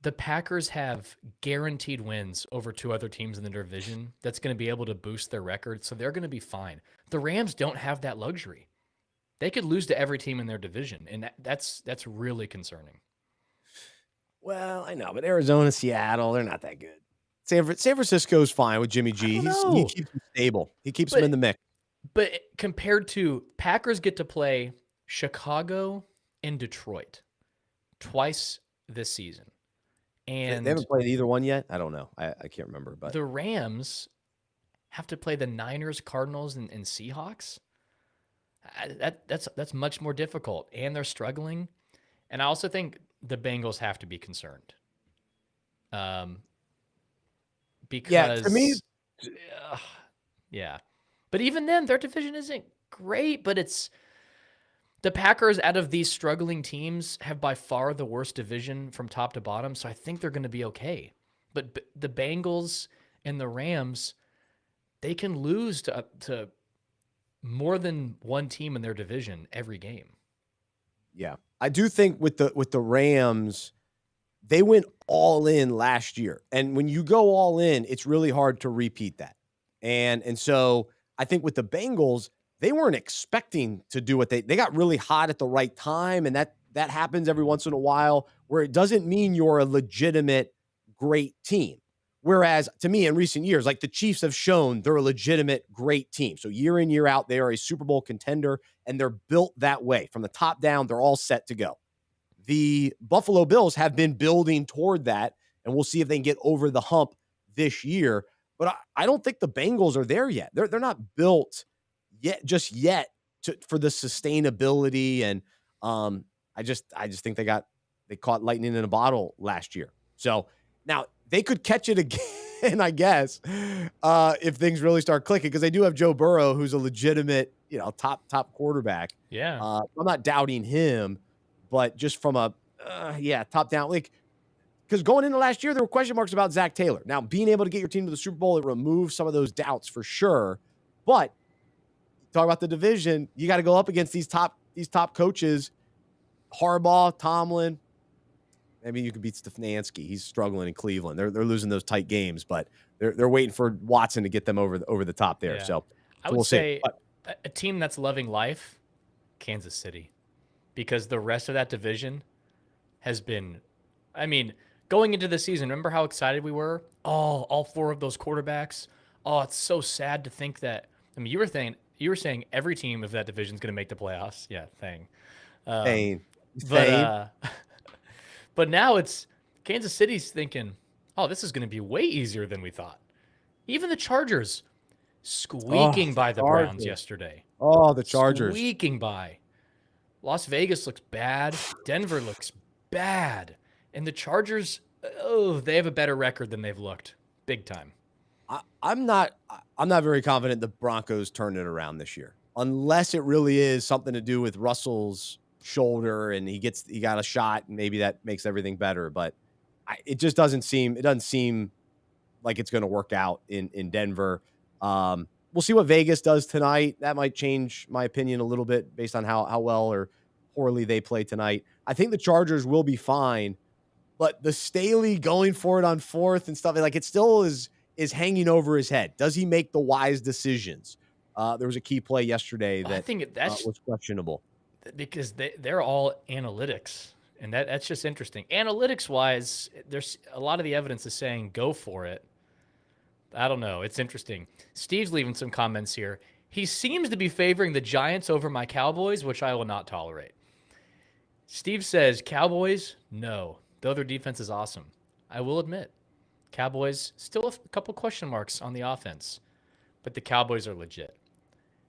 the Packers have guaranteed wins over two other teams in the division that's going to be able to boost their record, so they're going to be fine. The Rams don't have that luxury. they could lose to every team in their division, and that's really concerning. Well, I know, but Arizona, Seattle, they're not that good. San Francisco's fine with Jimmy G. He keeps them stable. He keeps them in the mix. But compared to Packers get to play Chicago and Detroit twice this season. And they haven't played either one yet? I don't know. I can't remember. But the Rams have to play the Niners, Cardinals, and Seahawks. That's much more difficult, and they're struggling. And I also think the Bengals have to be concerned. Because to me, yeah. But even then, their division isn't great, but it's the Packers out of these struggling teams have by far the worst division from top to bottom. So I think they're going to be okay. But the Bengals and the Rams, they can lose to more than one team in their division every game. Yeah. I do think with the Rams, they went all in last year. And when you go all in, it's really hard to repeat that. And so I think with the Bengals, they weren't expecting to do what they got really hot at the right time. And that happens every once in a while, where it doesn't mean you're a legitimate great team. Whereas to me, in recent years, like the Chiefs have shown they're a legitimate great team. So year in, year out, they are a Super Bowl contender, and they're built that way. From the top down, they're all set to go. The Buffalo Bills have been building toward that, and we'll see if they can get over the hump this year. But I don't think the Bengals are there yet. They're not built just yet for the sustainability. And I just think they caught lightning in a bottle last year. So now they could catch it again, I guess, if things really start clicking, because they do have Joe Burrow, who's a legitimate, top quarterback. Yeah. I'm not doubting him, but just from a top down, like, because going into last year, there were question marks about Zach Taylor. Now, being able to get your team to the Super Bowl, it removes some of those doubts for sure. But talk about the division, you got to go up against these top coaches, Harbaugh, Tomlin. Maybe you could beat Stefanski. He's struggling in Cleveland. They're losing those tight games, but they're waiting for Watson to get them over the top there. Yeah. So I would say a team that's loving life, Kansas City, because the rest of that division has been, going into the season, remember how excited we were? Oh, all four of those quarterbacks. Oh, it's so sad to think that. You were saying every team of that division is going to make the playoffs. Yeah, But now it's Kansas City's thinking, oh, this is going to be way easier than we thought. Even the Chargers squeaking by the Browns yesterday. Oh, the Chargers. Squeaking by. Las Vegas looks bad. Denver looks bad. And the Chargers, they have a better record than they've looked. Big time. I'm not very confident the Broncos turn it around this year, unless it really is something to do with Russell's shoulder and he got a shot and maybe that makes everything better. But it doesn't seem like it's going to work out in Denver. We'll see what Vegas does tonight. That might change my opinion a little bit based on how well or poorly they play tonight. I think the Chargers will be fine, but the Staley going for it on fourth and stuff, like, it still is hanging over his head. Does he make the wise decisions? There was a key play yesterday that I think was questionable. Because they're all analytics, and that's just interesting. Analytics-wise, there's a lot of the evidence is saying go for it. I don't know. It's interesting. Steve's leaving some comments here. He seems to be favoring the Giants over my Cowboys, which I will not tolerate. Steve says, Cowboys, no. Though their defense is awesome. I will admit, Cowboys, still a couple question marks on the offense, but the Cowboys are legit.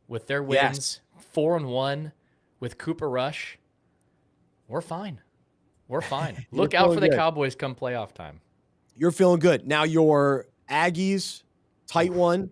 With their wins, 4-1, with Cooper Rush, we're fine. We're fine. Look out for the Cowboys come playoff time. You're feeling good. Now your Aggies, tight one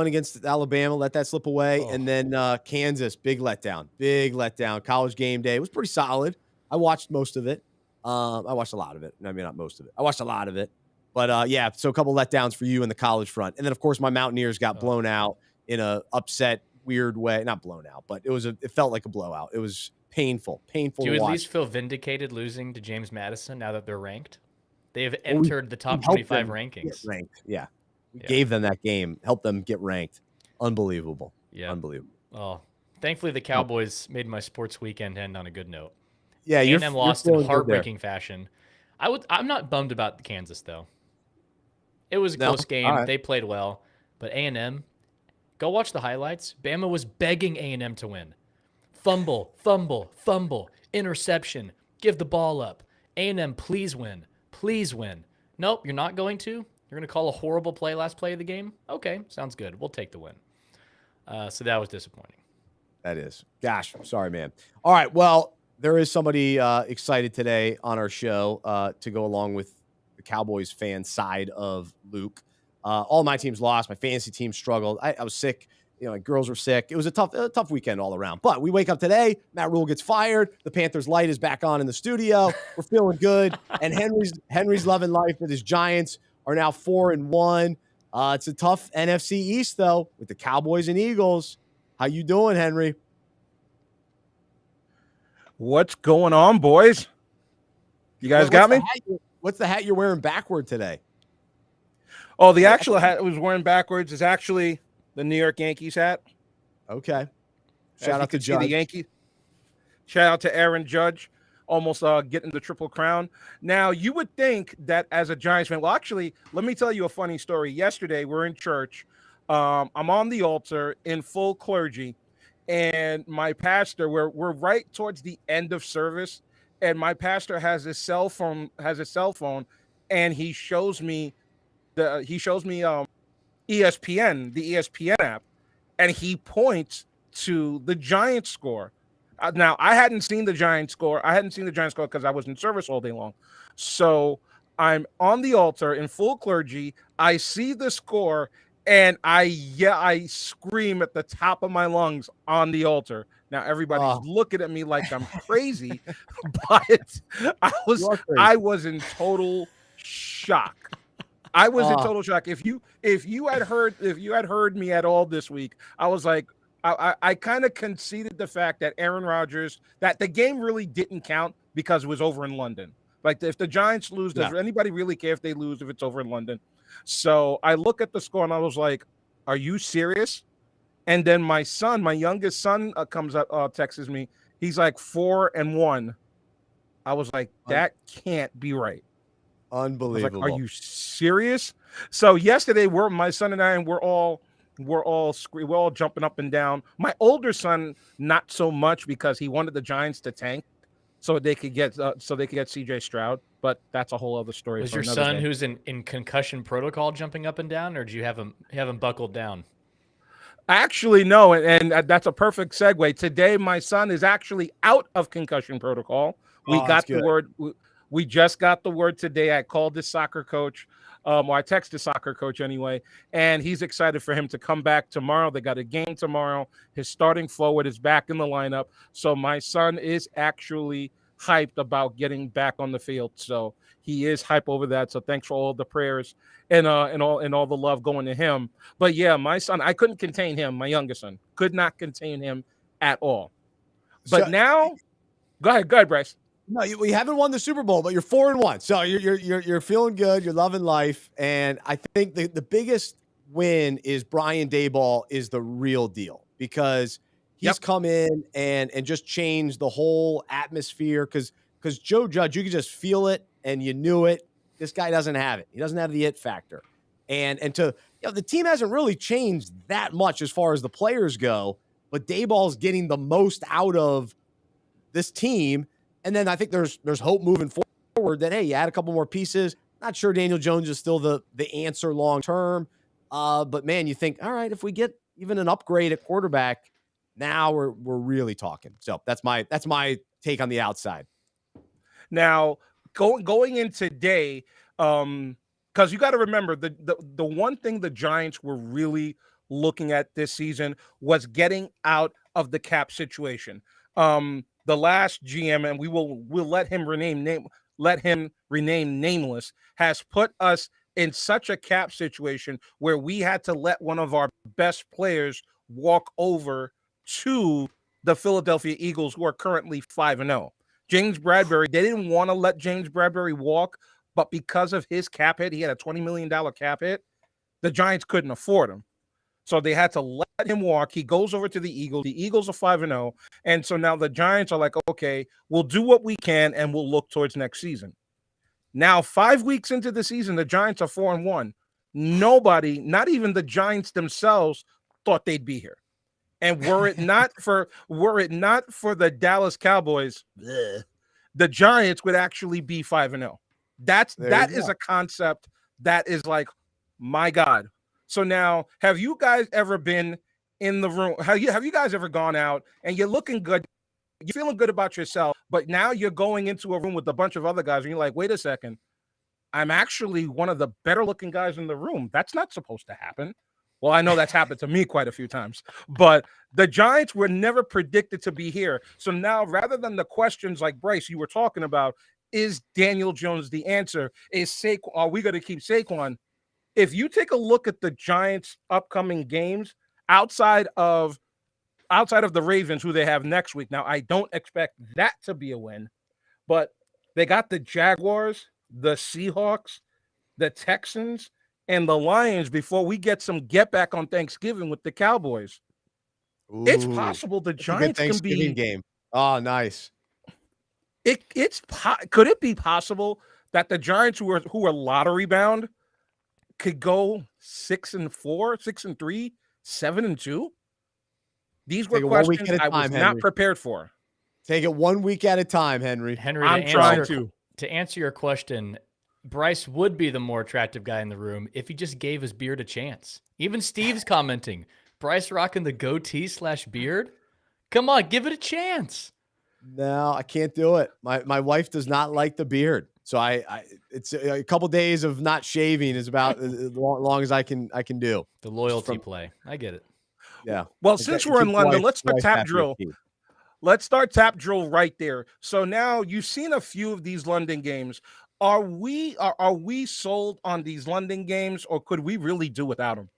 against Alabama. Let that slip away. Oh. And then Kansas, big letdown. College game day. It was pretty solid. I watched most of it. I watched a lot of it. I mean, not most of it. I watched a lot of it. But, so a couple letdowns for you in the college front. And then, of course, my Mountaineers got blown out in a upset, weird way. Not blown out, but it felt like a blowout. It was painful to watch. Do you at least feel vindicated losing to James Madison now that they're ranked? They have entered the top 25 rankings. Ranked. Yeah. We gave them that game, helped them get ranked. Unbelievable. Yeah. Unbelievable. Oh, Thankfully, the Cowboys made my sports weekend end on a good note. Yeah, A&M lost in heartbreaking fashion. I'm not bummed about Kansas, though. It was a close game. Right. They played well. But A&M, go watch the highlights. Bama was begging A&M to win. Fumble, fumble, fumble, interception, give the ball up. A&M, please win. Please win. Nope, you're not going to? You're going to call a horrible play last play of the game? Okay, sounds good. We'll take the win. So that was disappointing. That is. Gosh, sorry, man. All right, well, there is somebody excited today on our show to go along with the Cowboys fan side of Luke. All my teams lost. My fantasy team struggled. I was sick. You know, my girls were sick. It was a tough weekend all around. But we wake up today. Matt Rhule gets fired. The Panthers light is back on in the studio. We're feeling good. And Henry's loving life with his Giants are now 4-1. It's a tough NFC East though with the Cowboys and Eagles. How you doing, Henry? What's going on, boys? You guys got me? What's the hat you're wearing backward today? Oh, the actual hat I was wearing backwards is actually the New York Yankees hat. Okay. Shout out to Judge. The Yankees. Shout out to Aaron Judge, almost getting the Triple Crown. Now, you would think that as a Giants fan, well, actually, let me tell you a funny story. Yesterday, we're in church. I'm on the altar in full clergy, and my pastor, we're right towards the end of service, and my pastor has a cell phone, and he shows me ESPN, the ESPN app, and he points to the Giants score. Now, I hadn't seen the Giants score. Because I was in service all day long. So I'm on the altar in full clergy. I see the score, and I scream at the top of my lungs on the altar. Now everybody's looking at me like I'm crazy, but I was in total shock. I was in total shock. If you had heard me at all this week, I was like, I kind of conceded the fact that Aaron Rodgers, that the game really didn't count because it was over in London. Like if the Giants lose, does anybody really care if they lose if it's over in London? So I look at the score and I was like, "Are you serious?" And then my youngest son, comes up, texts me. He's like 4-1. I was like, that can't be right. Unbelievable. Like, are you serious? So yesterday, my son and I, and we're all jumping up and down. My older son, not so much because he wanted the Giants to tank so they could get CJ Stroud. But that's a whole other story. Was your son who's in concussion protocol jumping up and down, or did you have him buckled down? Actually, no, and that's a perfect segue. Today, my son is actually out of concussion protocol. We got the word. We just got the word today. I called his soccer coach. I texted soccer coach anyway, and he's excited for him to come back tomorrow. They got a game tomorrow. His starting forward is back in the lineup. So my son is actually hyped about getting back on the field. So he is hype over that. So thanks for all the prayers and all the love going to him. But yeah, my son, I couldn't contain him. My youngest son could not contain him at all. But now, go ahead, Bryce. No, you haven't won the Super Bowl, but you're 4-1. So you're feeling good. You're loving life. And I think the biggest win is Brian Daboll is the real deal because he's come in and just changed the whole atmosphere. Because Joe Judge, you could just feel it and you knew it. This guy doesn't have it. He doesn't have the it factor. And the team hasn't really changed that much as far as the players go, but Daboll's getting the most out of this team. And then I think there's hope moving forward that, hey, you add a couple more pieces. Not sure Daniel Jones is still the answer long term. But man, you think, all right, if we get even an upgrade at quarterback, now we're really talking. So that's my take on the outside. Now, going in today, because you got to remember the one thing the Giants were really looking at this season was getting out of the cap situation. The last GM, and we'll let him rename nameless, has put us in such a cap situation where we had to let one of our best players walk over to the Philadelphia Eagles, who are currently 5-0. James Bradbury, they didn't want to let James Bradbury walk, but because of his cap hit, he had a $20 million cap hit, the Giants couldn't afford him. So they had to let him walk. He goes over to the Eagles. The Eagles are 5-0. And so now the Giants are like, okay, we'll do what we can and we'll look towards next season. Now, 5 weeks into the season, the Giants are 4-1. Nobody, not even the Giants themselves, thought they'd be here. And were it not for the Dallas Cowboys, the Giants would actually be 5-0. That is a concept that is like, my God. So now, have you guys ever been in the room? Have you guys ever gone out and you're looking good, you're feeling good about yourself, but now you're going into a room with a bunch of other guys and you're like, wait a second, I'm actually one of the better looking guys in the room. That's not supposed to happen. Well, I know that's happened to me quite a few times, but the Giants were never predicted to be here. So now, rather than the questions like Bryce you were talking about, is Daniel Jones the answer? Are we going to keep Saquon? If you take a look at the Giants' upcoming games outside of the Ravens, who they have next week, now I don't expect that to be a win, but they got the Jaguars, the Seahawks, the Texans, and the Lions before we get some get back on Thanksgiving with the Cowboys. Ooh, it's possible the Giants can be game. Oh, nice. Could it be possible that the Giants, who are lottery bound, could go 6-4, 6-3, 7-2? These were questions I was not prepared for. Take it 1 week at a time, Henry. I'm trying to answer your question. Bryce would be the more attractive guy in the room if he just gave his beard a chance. Even Steve's commenting, Bryce rocking the goatee/beard. Come on, give it a chance. No, I can't do it. My wife does not like the beard. So it's a couple days of not shaving is about as long as I can do. The loyalty play. I get it. Yeah. Well, since we're in London, let's start tap drill. Let's start tap drill right there. So now you've seen a few of these London games. Are we sold on these London games, or could we really do without them?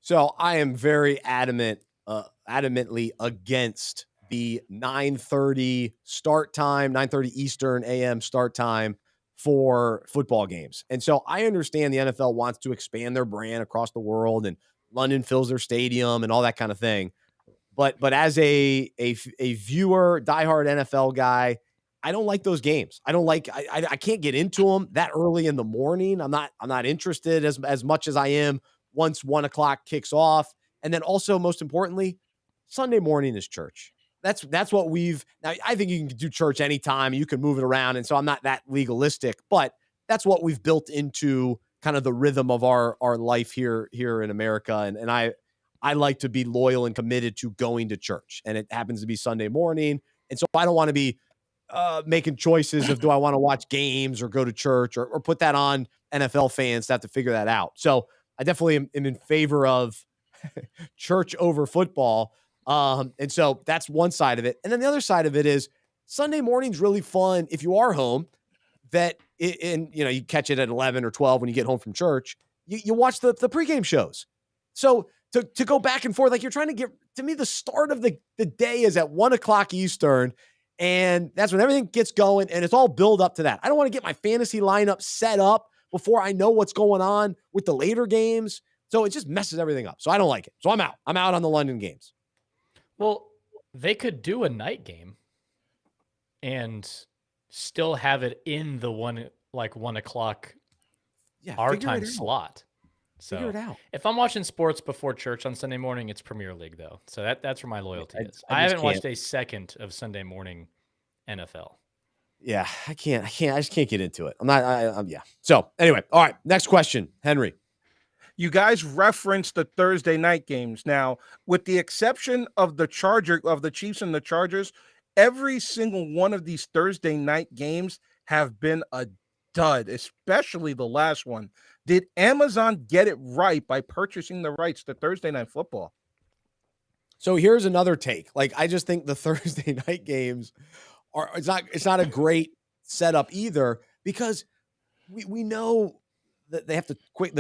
So I am very adamantly against the 9:30 start time, 9:30 Eastern AM start time for football games. And so I understand the NFL wants to expand their brand across the world, and London fills their stadium and all that kind of thing. But as a viewer, diehard NFL guy, I don't like those games. I can't get into them that early in the morning. I'm not interested as much as I am once 1 o'clock kicks off. And then also, most importantly, Sunday morning is church. That's what now, I think you can do church anytime. You can move it around. And so I'm not that legalistic, but that's what we've built into kind of the rhythm of our life here in America. And I like to be loyal and committed to going to church. And it happens to be Sunday morning. And so I don't want to be making choices of do I want to watch games or go to church or put that on NFL fans to have to figure that out. So I definitely am in favor of church over football. And so that's one side of it. And then the other side of it is Sunday morning's really fun if you are home, you catch it at 11 or 12 when you get home from church, you watch the pregame shows. So to go back and forth, like you're trying to get, to me, the start of the day is at 1 o'clock Eastern. And that's when everything gets going, and it's all build up to that. I don't want to get my fantasy lineup set up before I know what's going on with the later games. So it just messes everything up. So I don't like it. So I'm out. I'm out on the London games. Well, they could do a night game and still have it in the 1 o'clock our time slot. So figure it out. If I'm watching sports before church on Sunday morning, it's Premier League though. So that's where my loyalty is. I haven't watched a second of Sunday morning NFL. Yeah, I can't. I just can't get into it. I'm yeah. So anyway, all right. Next question, Henry. You guys referenced the Thursday night games. Now, with the exception of the Chiefs and the Chargers, every single one of these Thursday night games have been a dud, especially the last one. Did Amazon get it right by purchasing the rights to Thursday Night Football? So here's another take. Like, I just think the Thursday night games it's not a great setup either, because we know that they have the quick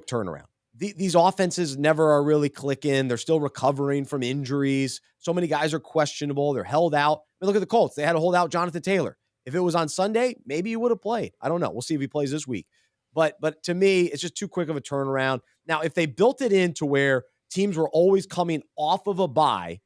turnaround. These offenses never are really clicking. They're still recovering from injuries. So many guys are questionable. They're held out. I mean, look at the Colts. They had to hold out Jonathan Taylor. If it was on Sunday, maybe he would have played. I don't know. We'll see if he plays this week. But to me, it's just too quick of a turnaround. Now, if they built it into where teams were always coming off of a bye,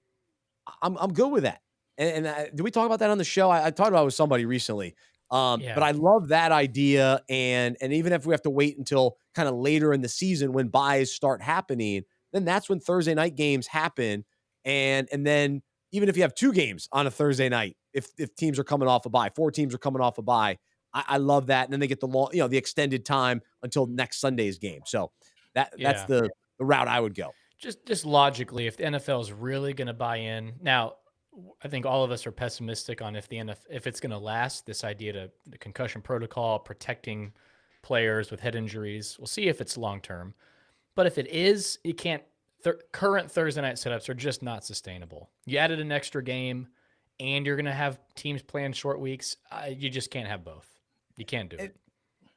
I'm good with that. And did we talk about that on the show? I talked about it with somebody recently. But I love that idea. And even if we have to wait until kind of later in the season when buys start happening, then that's when Thursday night games happen. And then even if you have 2 games on a Thursday night, if teams are coming off a bye, 4 teams are coming off a bye, I love that. And then they get the extended time until next Sunday's game. So that's the route I would go. Just logically, if the NFL is really going to buy in now, I think all of us are pessimistic on if it's going to last. This idea to the concussion protocol, protecting players with head injuries. We'll see if it's long term. But if it is, you can't. Current Thursday night setups are just not sustainable. You added an extra game, and you're going to have teams playing short weeks. You just can't have both. You can't do it.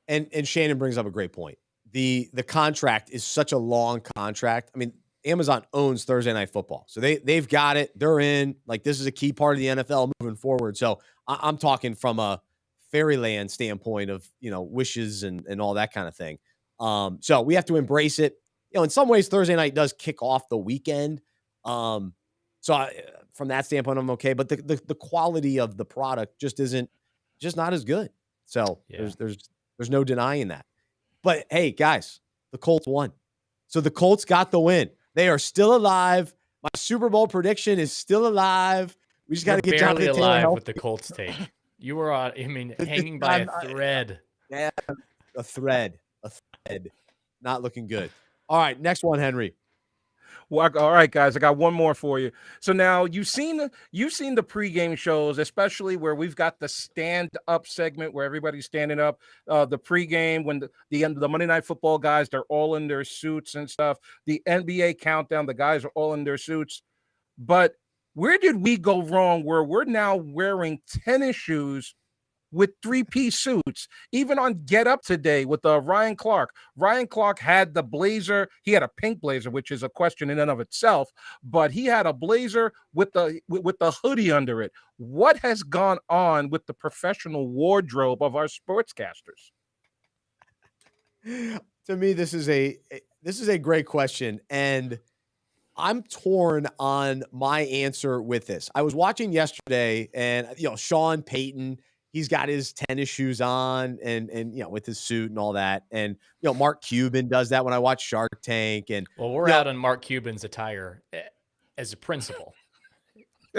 And Shannon brings up a great point. The contract is such a long contract. I mean, Amazon owns Thursday Night Football. So they've got it. They're in. Like, this is a key part of the NFL moving forward. So I'm talking from a fairyland standpoint of, wishes and all that kind of thing. So we have to embrace it. In some ways, Thursday night does kick off the weekend. From that standpoint, I'm okay. But the quality of the product just not as good. So there's no denying that. But hey, guys, the Colts won. So the Colts got the win. They are still alive. My Super Bowl prediction is still alive. We just got to get barely alive with the Colts take. You were hanging by a thread. Yeah, a thread. Not looking good. All right, next one, Henry. Well, all right, guys, I got one more for you. So now you've seen the pregame shows, especially where we've got the stand-up segment where everybody's standing up. The pregame when the Monday Night Football guys, they're all in their suits and stuff. The NBA countdown, the guys are all in their suits. But where did we go wrong? Where we're now wearing tennis shoes with 3-piece suits, even on Get Up today with Ryan Clark. Ryan Clark had the blazer. He had a pink blazer, which is a question in and of itself, but he had a blazer with the hoodie under it. What has gone on with the professional wardrobe of our sportscasters? To me, this is a great question, and I'm torn on my answer with this. I was watching yesterday, and Sean Payton, he's got his tennis shoes on and with his suit and all that. And, Mark Cuban does that when I watch Shark Tank. And we're out on Mark Cuban's attire as a principal.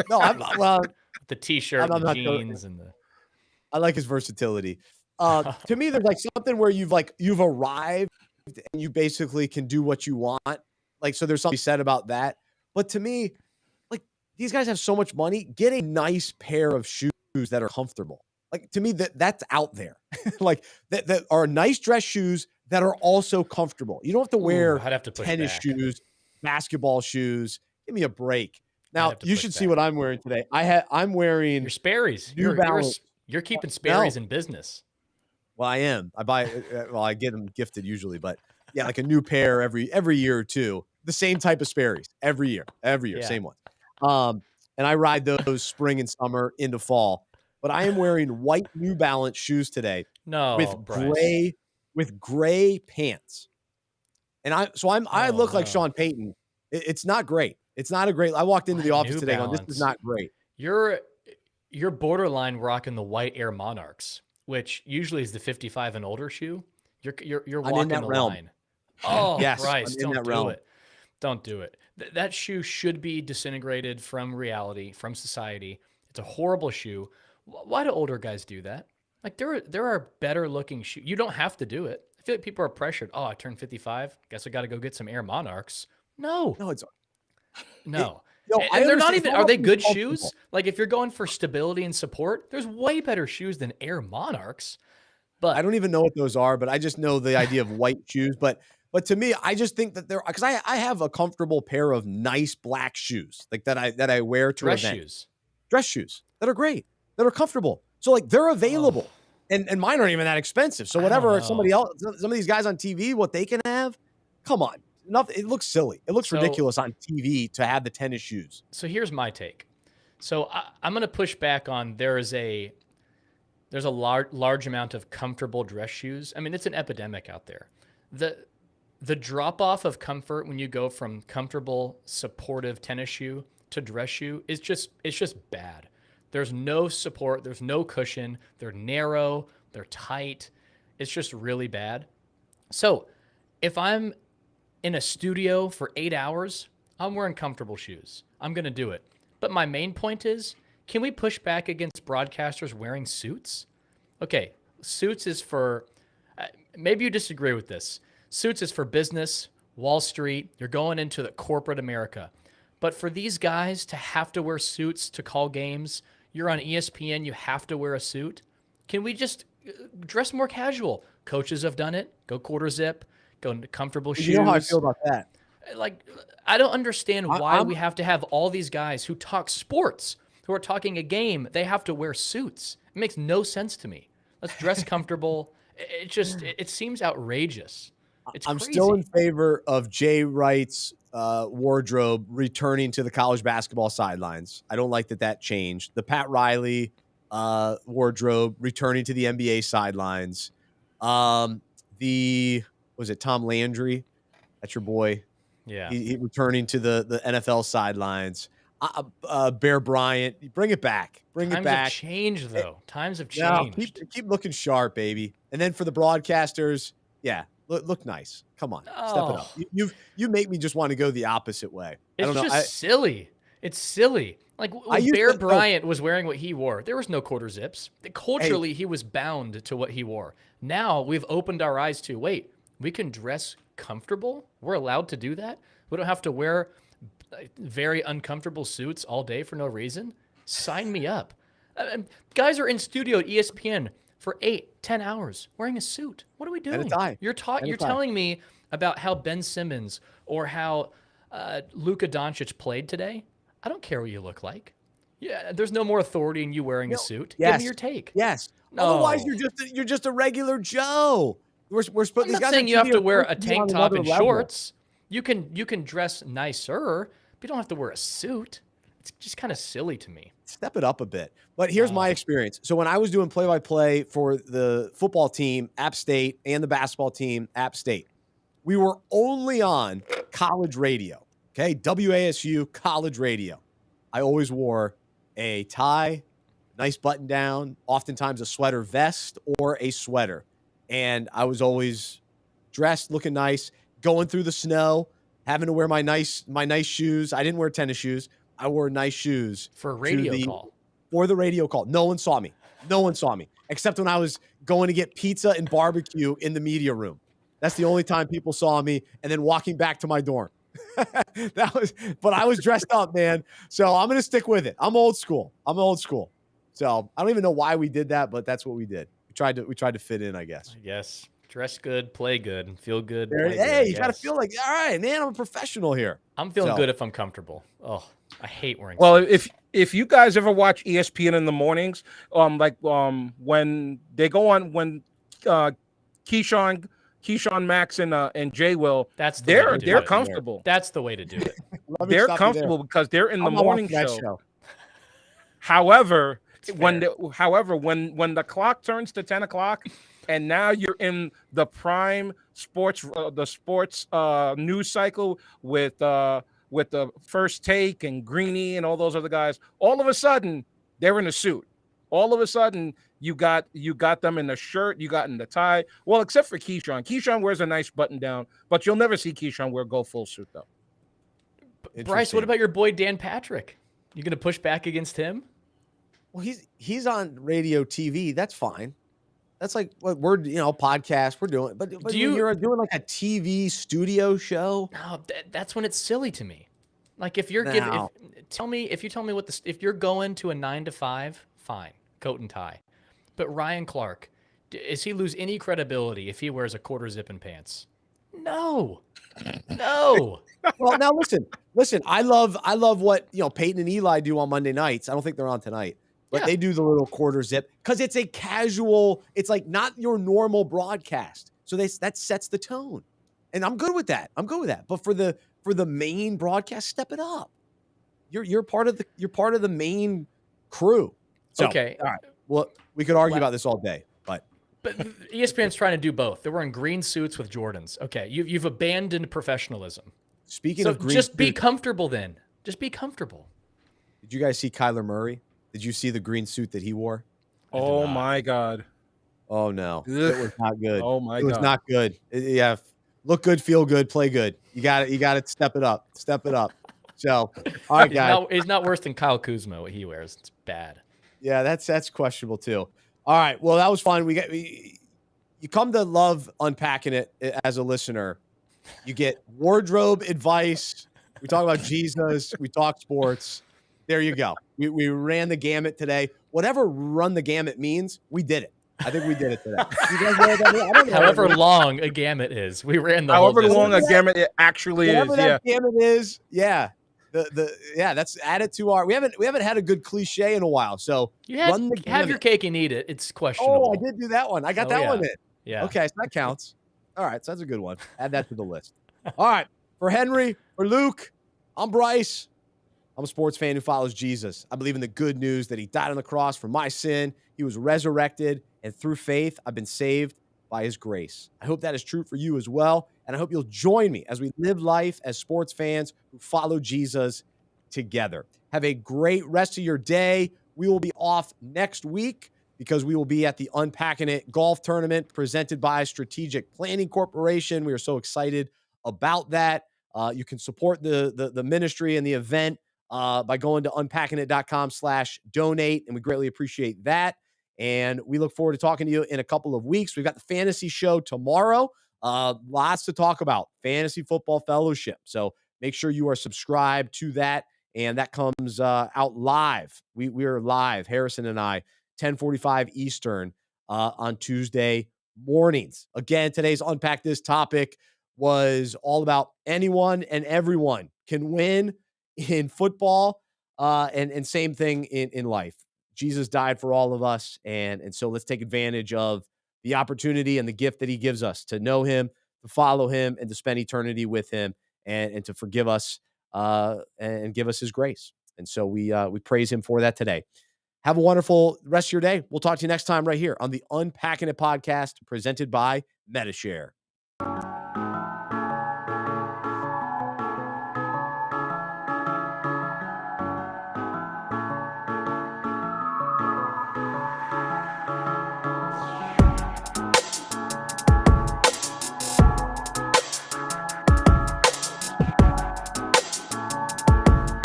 No, the T-shirt, the jeans, and I like his versatility. To me, there's like something where you've arrived and you basically can do what you want. Like, so there's something said about that. But to me, like, these guys have so much money. Get a nice pair of shoes that are comfortable. Like, to me, that's out there. Like, that are nice dress shoes that are also comfortable. You don't have to wear tennis shoes, basketball shoes. Give me a break. Now, you should see what I'm wearing today. I'm wearing your Sperry's. You're keeping Sperry's in business. Well, I am. I get them gifted usually, but yeah, like a new pair every year or two. The same type of Sperry's every year, same one. And I ride those spring and summer into fall. But I am wearing white New Balance shoes today. with gray pants. And I look like Sean Payton. It's not great. It's not a great. I walked into the office today going, this is not great. You're borderline rocking the white Air Monarchs, which usually is the 55 and older shoe. You're walking the line. Oh, yes, Bryce, don't do it. That shoe should be disintegrated from reality, from society. It's a horrible shoe. Why do older guys do that? Like, there are better looking shoes. You don't have to do it. I feel like people are pressured. Oh, I turned 55. Guess I got to go get some Air Monarchs. No. And they're not even. Are they good shoes? Like, if you're going for stability and support, there's way better shoes than Air Monarchs. But I don't even know what those are, but I just know the idea of white shoes. But to me, I just think that because I have a comfortable pair of nice black shoes like that I wear to dress shoes that are great, that are comfortable. So like they're available, and mine aren't even that expensive. So whatever somebody else, some of these guys on TV, what they can have, come on, it looks silly. It looks ridiculous on TV to have the tennis shoes. So here's my take. So I'm going to push back on there's a large amount of comfortable dress shoes. I mean, it's an epidemic out there. The drop off of comfort when you go from comfortable, supportive tennis shoe to dress shoe is it's just bad. There's no support, there's no cushion, they're narrow, they're tight. It's just really bad. So, if I'm in a studio for 8 hours, I'm wearing comfortable shoes. I'm going to do it. But my main point is, can we push back against broadcasters wearing suits? Okay, suits is for, maybe you disagree with this. Suits is for business, Wall Street. You're going into the corporate America. But for these guys to have to wear suits to call games, you're on ESPN, you have to wear a suit. Can we just dress more casual? Coaches have done it. Go quarter zip, go into comfortable shoes. You know how I feel about that. Like, I don't understand why we have to have all these guys who talk sports, who are talking a game, they have to wear suits. It makes no sense to me. Let's dress comfortable. It seems outrageous. I'm still in favor of Jay Wright's wardrobe returning to the college basketball sidelines. I don't like that changed. The Pat Riley wardrobe returning to the NBA sidelines. Was it Tom Landry? That's your boy. Yeah. He returning to the NFL sidelines. Bear Bryant, bring it back. Bring it back. Times have changed, though. Times have changed. No, keep looking sharp, baby. And then for the broadcasters, yeah, look nice. Come on, step it up. You make me just want to go the opposite way. It's just silly. It's silly. Like when Bear Bryant was wearing what he wore, there was no quarter zips. Culturally, he was bound to what he wore. Now we've opened our eyes to, wait, we can dress comfortable? We're allowed to do that? We don't have to wear very uncomfortable suits all day for no reason? Sign me up. Guys are in studio at ESPN for 8-10 hours wearing a suit. What are we doing? And a tie. You're telling me about how Ben Simmons or how Luka Doncic played today? I don't care what you look like. Yeah, there's no more authority in you wearing a suit. Yes. Give me your take. Yes. No. Otherwise, you're just a regular Joe. We're supposed. I'm not saying you have to wear a tank top and shorts. You can dress nicer, but you don't have to wear a suit. It's just kind of silly to me. Step it up a bit. But here's my experience. So when I was doing play-by-play for the football team, App State, and the basketball team, App State, we were only on college radio. Okay, WASU college radio. I always wore a tie, nice button down, oftentimes a sweater vest or a sweater. And I was always dressed, looking nice, going through the snow, having to wear my nice shoes. I didn't wear tennis shoes. I wore nice shoes for a radio call. For the radio call. No one saw me. No one saw me, except when I was going to get pizza and barbecue in the media room. That's the only time people saw me, and then walking back to my dorm. But I was dressed up, man. So I'm going to stick with it. I'm old school. So I don't even know why we did that, but that's what we did. We tried to fit in, I guess. Yes. Dress good, play good, feel good. Hey, you got to feel like, all right, man, I'm a professional here. I'm feeling good if I'm comfortable. Oh, I hate wearing suits. If you guys ever watch ESPN in the mornings, when they go on, when Keyshawn Max and Jay Will, they're comfortable. That's the way to do it. They're comfortable because they're in the morning show. However, when the clock turns to 10 o'clock, and now you're in the prime sports news cycle with the First Take and Greeny and all those other guys, all of a sudden they're in a suit. All of a sudden you got them in the shirt, you got in the tie. Well, except for Keyshawn. Keyshawn wears a nice button down, but you'll never see Keyshawn go full suit though. Bryce, what about your boy Dan Patrick? You gonna push back against him? Well, he's on radio, TV. That's fine. That's like what we're podcast we're doing. But you're doing like a TV studio show. No, that's when it's silly to me. Like if you're if you tell me if you're going to a 9 to 5, fine, coat and tie. But Ryan Clark, does he lose any credibility if he wears a quarter zip and pants? No. Well, now listen. I love what Peyton and Eli do on Monday nights. I don't think they're on tonight. But they do the little quarter zip because it's a casual, it's like not your normal broadcast. So that sets the tone. And I'm good with that. But for the main broadcast, step it up. You're part of the main crew. So, okay. All right. Well, we could argue about this all day, but But ESPN's trying to do both. They're wearing green suits with Jordans. Okay, you've abandoned professionalism. Speaking of green just be comfortable then. Just be comfortable. Did you guys see Kyler Murray? Did you see the green suit that he wore? Oh my God. Oh no. It was not good. Oh my God. It was not good. Yeah. Look good, feel good, play good. You got to step it up. Step it up. So, all right, guys. He's not worse than Kyle Kuzma, what he wears. It's bad. Yeah, that's questionable too. All right. Well, that was fun. You come to love unpacking it as a listener. You get wardrobe advice. We talk about Jesus. We talk sports. There you go. We ran the gamut today. Whatever run the gamut means, we did it. I think we did it today. You guys know what that means? I don't know. However long a gamut is, we ran the however whole long a gamut it actually whatever is. That gamut is. Yeah. That's added to our. We haven't had a good cliche in a while. So run the gamut. Have your cake and eat it. It's questionable. Oh, I did do that one. I got that one in. Yeah. Okay, so that counts. All right, so that's a good one. Add that to the list. All right, for Henry, for Luke, I'm Bryce. I'm a sports fan who follows Jesus. I believe in the good news that he died on the cross for my sin. He was resurrected, and through faith, I've been saved by his grace. I hope that is true for you as well, and I hope you'll join me as we live life as sports fans who follow Jesus together. Have a great rest of your day. We will be off next week because we will be at the Unpacking It golf tournament presented by Strategic Planning Corporation. We are so excited about that. You can support the ministry and the event by going to unpackingit.com/donate, and we greatly appreciate that. And we look forward to talking to you in a couple of weeks. We've got the fantasy show tomorrow. Lots to talk about. Fantasy Football Fellowship. So make sure you are subscribed to that. And that comes out live. We are live, Harrison and I, 10:45 Eastern on Tuesday mornings. Again, today's Unpack This topic was all about anyone and everyone can win in football, and same thing in life. Jesus died for all of us, and so let's take advantage of the opportunity and the gift that he gives us to know him, to follow him, and to spend eternity with him, and to forgive us and give us his grace. And so we praise him for that today. Have a wonderful rest of your day. We'll talk to you next time right here on the Unpacking It podcast presented by Medi-Share.